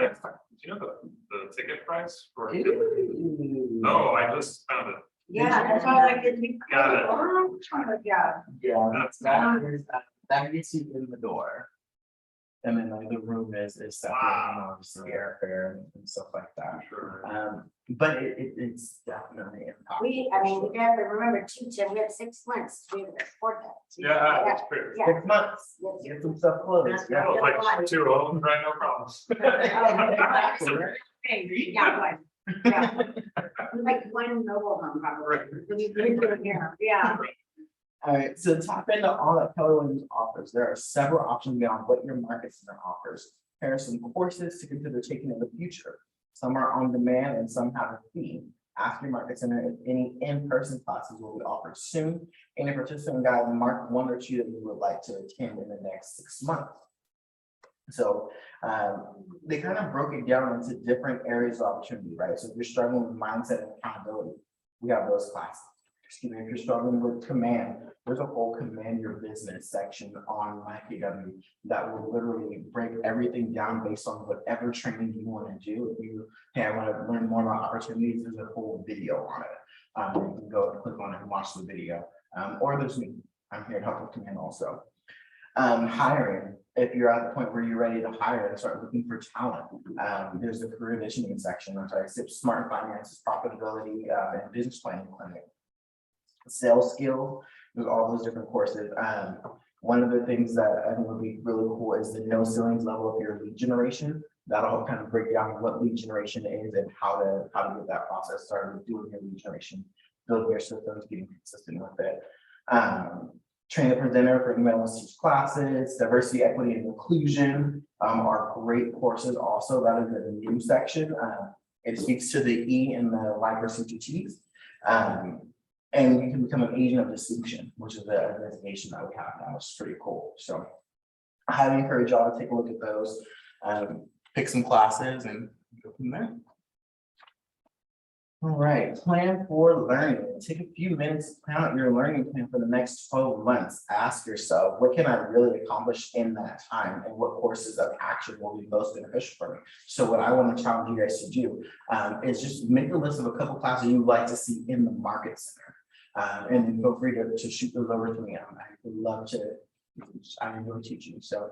you know the ticket price for? Ooh. Oh, I just found it. yeah, that's why I like it. Got it. I'm trying to, yeah. Yeah, That's that gets you in the door. And then like the room is separate, and obviously airfare and stuff like that. Sure. But it's definitely impactful. We have to remember too, Tim, we have 6 months to be able to afford that. Yeah, that's great. Yeah. 6 months, get some stuff closed. That's Yeah. Oh, like 2 homes, right? No problems. Yeah, one. Yeah. Like one mobile home probably. Yeah. All right, so tap into all that Keller Williams offers. There are several options beyond what your market center offers. Here are some courses to consider taking in the future. Some are on demand and some have a fee. Ask your market center if any in-person classes will be offered soon. Any participant guide, mark 1 or 2 that you would like to attend in the next 6 months. So they kind of broke it down into different areas of opportunity, right? So if you're struggling with mindset and accountability, we have those classes. Excuse me, if you're struggling with command, there's a whole command your business section on MyKW that will literally break everything down based on whatever training you want to do. If you want to learn more about opportunities, there's a whole video on it. You can go and click on it and watch the video. Or there's me. I'm here to help with command also. Hiring, if you're at the point where you're ready to hire and start looking for talent, there's a career visioning section, which I said smart finances, profitability, and business planning clinic. Sales skill, there's all those different courses. One of the things that I think would be really cool is the no ceilings level of your lead generation. That'll kind of break down what lead generation is and how to get that process started, doing your lead generation, building your systems, getting consistent with it. Train the presenter for email and teach classes. Diversity, equity, and inclusion are great courses also. That is a new section. It speaks to the E in the library CTTs. And you can become an agent of distinction, which is a designation that we have now, which is pretty cool. So I highly encourage y'all to take a look at those, pick some classes and go from there. All right, plan for learning. Take a few minutes to plan out your learning plan for the next 12 months. Ask yourself, what can I really accomplish in that time? And what courses of action will be most beneficial for me? So what I want to challenge you guys to do is just make a list of a couple classes you'd like to see in the market center. And then feel free to shoot those over to me. I would love to, I enjoy teaching. So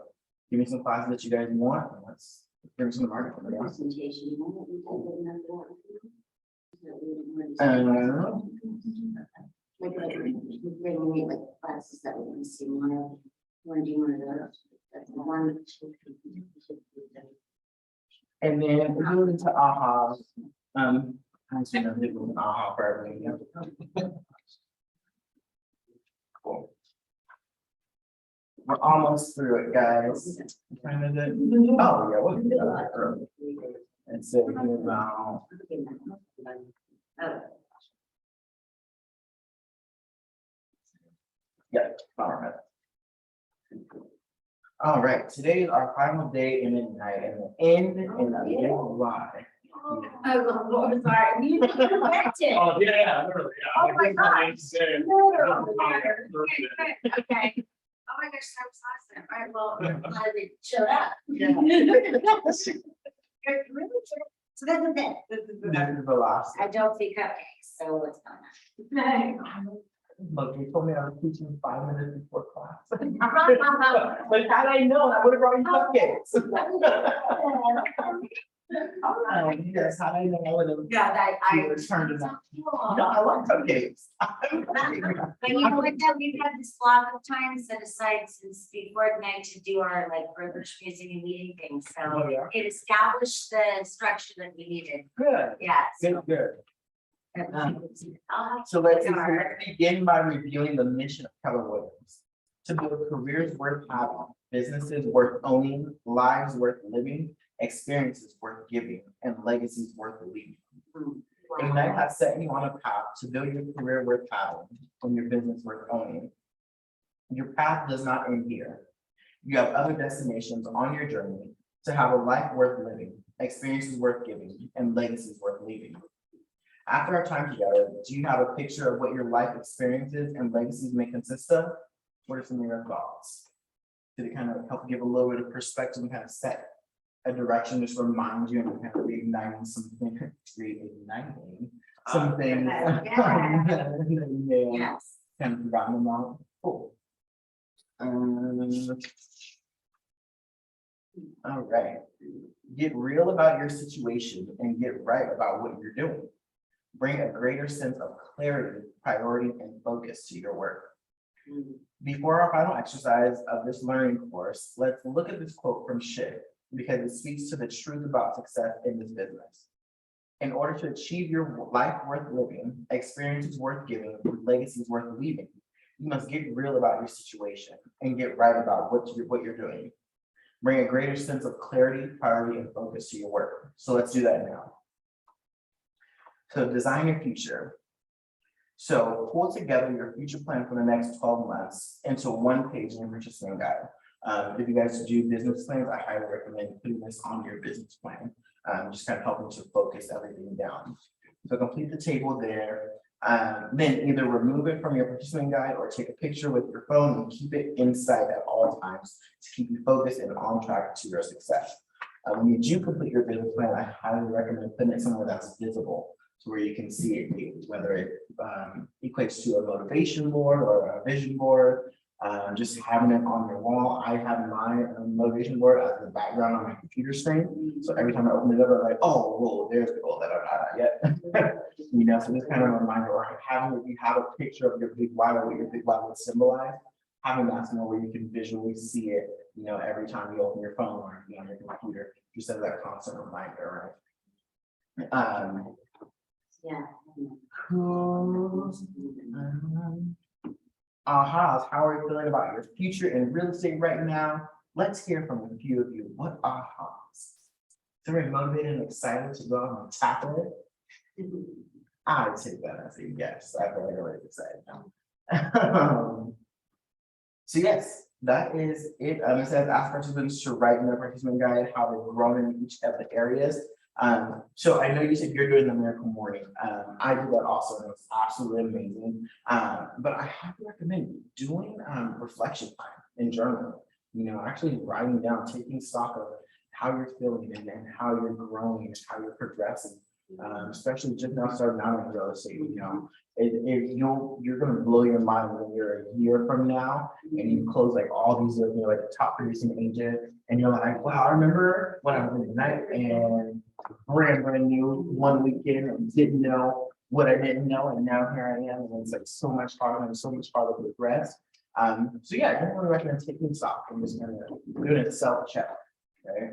give me some classes that you guys want, and let's bring some to market for me. Presentation. Like, bring like classes that we want to see more of. Want to do one of those? That's the one. And then we go into AHA. I see nothing with AHA for everything. Cool. We're almost through it, guys. Kind of did. Oh, yeah, we'll do that early. And so now, yeah, all right. All right, today is our final day in midnight and the end in a big lie. Oh, sorry. You corrected. Oh, yeah, literally, yeah. Oh my God. Say. No, okay. Oh my gosh, that was awesome. All right, well, I'm glad we showed up. It really So this is it. This is the last. I don't see cupcakes, so what's going on? Look, you told me I was teaching 5 minutes before class. But had I known, I would have brought you cupcakes. Oh, you guys, had I known, I would have. Yeah, You would have turned it out. No, I like cupcakes. But you know what, Deb, we've had this block of time set aside since before night to do our like further schmoozing and meeting things, Oh, so yeah. it established the structure that we needed. Good, Yeah. good, good. Oh, So let's it's hard. begin by reviewing the mission of Keller Williams. To build careers worth having, businesses worth owning, lives worth living, experiences worth giving, and legacies worth leaving. Ignite has set you on a path to build your career worth having and your business worth owning. Your path does not end here. You have other destinations on your journey to have a life worth living, experiences worth giving, and legacies worth leaving. After our time together, do you have a picture of what your life experiences and legacies may consist of? What are some of your thoughts? Did it kind of help give a little bit of perspective and kind of set a direction, just remind you and kind of reigniting something, reigniting something? Yeah. Yes. Kind of forgotten about. Cool. All right. Get real about your situation and get right about what you're doing. Bring a greater sense of clarity, priority, and focus to your work. Before our final exercise of this learning course, let's look at this quote from Shiv because it speaks to the truth about success in this business. In order to achieve your life worth living, experiences worth giving, and legacies worth leaving, you must get real about your situation and get right about what you're doing. Bring a greater sense of clarity, priority, and focus to your work. So let's do that now. So design your future. So pull together your future plan for the next 12 months into one page in your purchasing guide. If you guys do business plans, I highly recommend putting this on your business plan. Just kind of helping to focus everything down. So complete the table there. Then either remove it from your purchasing guide or take a picture with your phone and keep it in sight at all times to keep you focused and on track to your success. When you do complete your business plan, I highly recommend putting it somewhere that's visible, to where you can see it, whether it equates to a motivation board or a vision board, just having it on your wall. I have my motivation board as the background on my computer screen. So every time I open it up, I'm like, oh, whoa, there's the goal that I'm not at yet. You know, so this kind of a reminder, or having, if you have a picture of your big why or what your big why would symbolize, having that somewhere where you can visually see it, you know, every time you open your phone or on your computer, just as that constant reminder, right? Yeah. Cool. Ahas, how are you feeling about your future in real estate right now? Let's hear from a few of you. What ahas? Very motivated and excited to go out and tackle it. I'd take that as a yes. I feel like I'm really excited now. So yes, that is it. It says ask participants to write in their participant guide how they've grown in each of the areas. So I know you said you're doing the miracle morning. I do that also, and it's absolutely amazing. But I highly recommend doing reflection time in journaling. You know, actually writing down, taking stock of how you're feeling and how you're growing and how you're progressing Especially just now starting out in real estate, you know. You're gonna blow your mind when you're a year from now and you close like all these, you know, like the top producing agent. And you're like, wow, I remember when I was in the night and brand new one weekend and didn't know what I didn't know. And now here I am, and it's like so much harder and so much harder to progress. So yeah, I definitely recommend taking stock and just kind of doing a self-check, okay?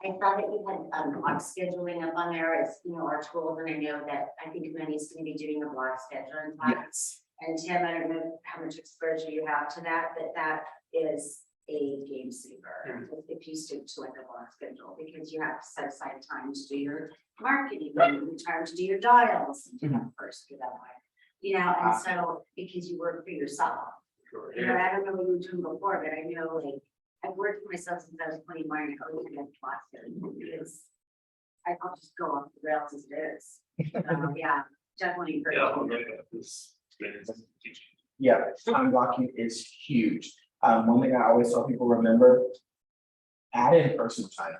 I saw that you had block scheduling up on there as, you know, our tools, and I know that I think Mandy's gonna be doing a block scheduling class. Yes. And Tim, I don't know how much exposure you have to that, but that is a game saver. If you stick to like a block schedule, because you have to set aside time to do your marketing, and time to do your dials, and do that first, do that way. You know, and so, because you work for yourself. Sure, You know, I don't know what you were doing before, but I know like, I've worked for myself since I was 21, and I always get block scheduling, because I'll just go off the rails as it is. So, yeah, definitely. encourage Yeah, you. Yeah, time blocking is huge. One thing I always tell people, remember, add in personal time.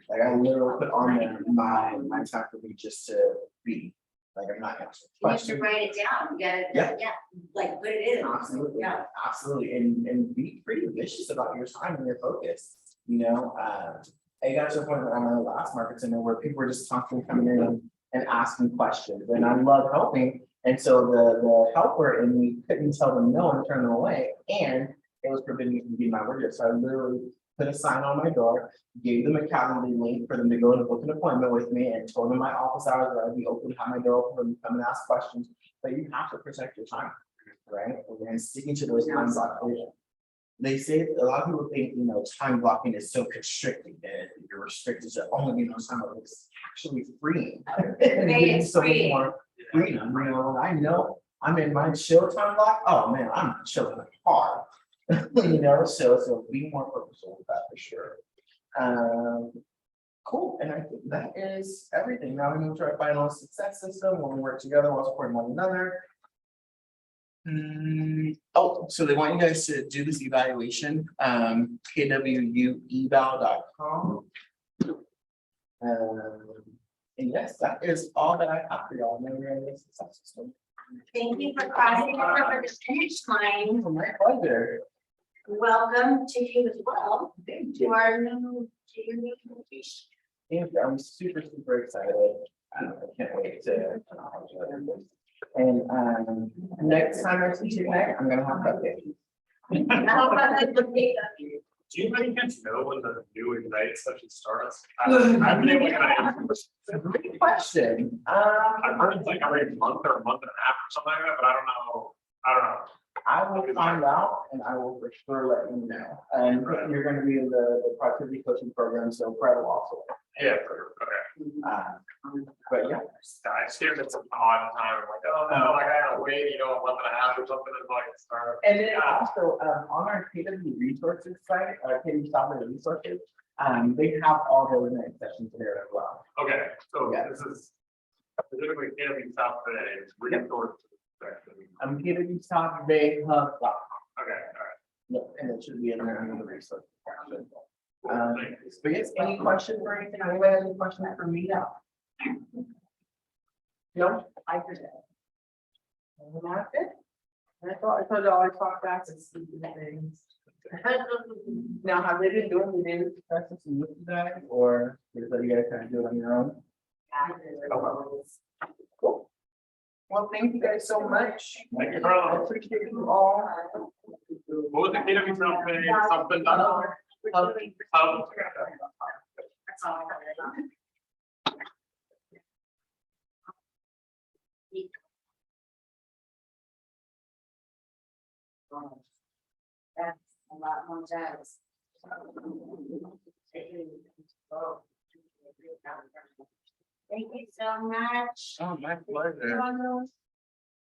Like I literally put on there my time for me just to be, like I'm not answering You have to questions. write it down, you gotta, Yeah. yeah, like put it in. Absolutely, Yeah. absolutely, and be pretty ambitious about your time and your focus, you know, I got to a point on my last market center where people were just constantly coming in and asking questions, and I love helping. And so the helper in me couldn't tell them no and turn them away, and it was preventing me from being my word. So I literally put a sign on my door, gave them a calendar link for them to go and book an appointment with me, and told them my office hours that I'd be open, have my door open, for them to come and ask questions. But you have to protect your time, right? And sticking to those time blocks. They say, a lot of people think, you know, time blocking is so constricting that you're restricted to only being on time, but it's actually freeing. And it gives you so much more freedom, you know, I know I'm in my chill time block, oh man, I'm chilling hard. You know, so be more purposeful with that for sure. Cool, and I think that is everything. Now we move to our final success system, when we work together while supporting one another. Oh, so they want you guys to do this evaluation, kwueval.com. And yes, that is all that I have for y'all. Now we're in the success system. Thank you for crossing over the finish line. Oh, my pleasure. Welcome to you as well, Thank to you. our new, to your new location. Thank you. I'm super excited. I can't wait to. And next time I see you next, I'm gonna have cupcakes. How about the big Do you by chance know when the new Ignite session starts? I've been able to. Great question. I've heard it's like every month or a month and a half or something like that, but I don't know. I will find out and I will for sure let you know. And you're gonna be in the productivity coaching program, so Fred will also. Yeah, okay. But yeah, I just hear it's an odd time. I'm like, oh no, like I gotta wait, you know, a month and a half or something until I can start. and then also on our KW resources site, KW software resources, they have all those next sessions there as well. Okay, so Yeah. this is specifically Canopy South Bay, it's resource section. KW software hub. Okay, all right. Yep, and it should be in there under the resource section. Cool, thank you. But yes, any questions or anything? Anybody have any questions for me now? No, I could. That's it. I thought I talked back and see the things. Now, have they been doing the daily discussions with you guys, or is that you guys kind of do it on your own? Cool. Well, thank you guys so much. Thank you, I Carl. appreciate you all. What was the Canopy South Bay, something? That's all. That's a lot more jazz. Thank you so much. Oh, my pleasure.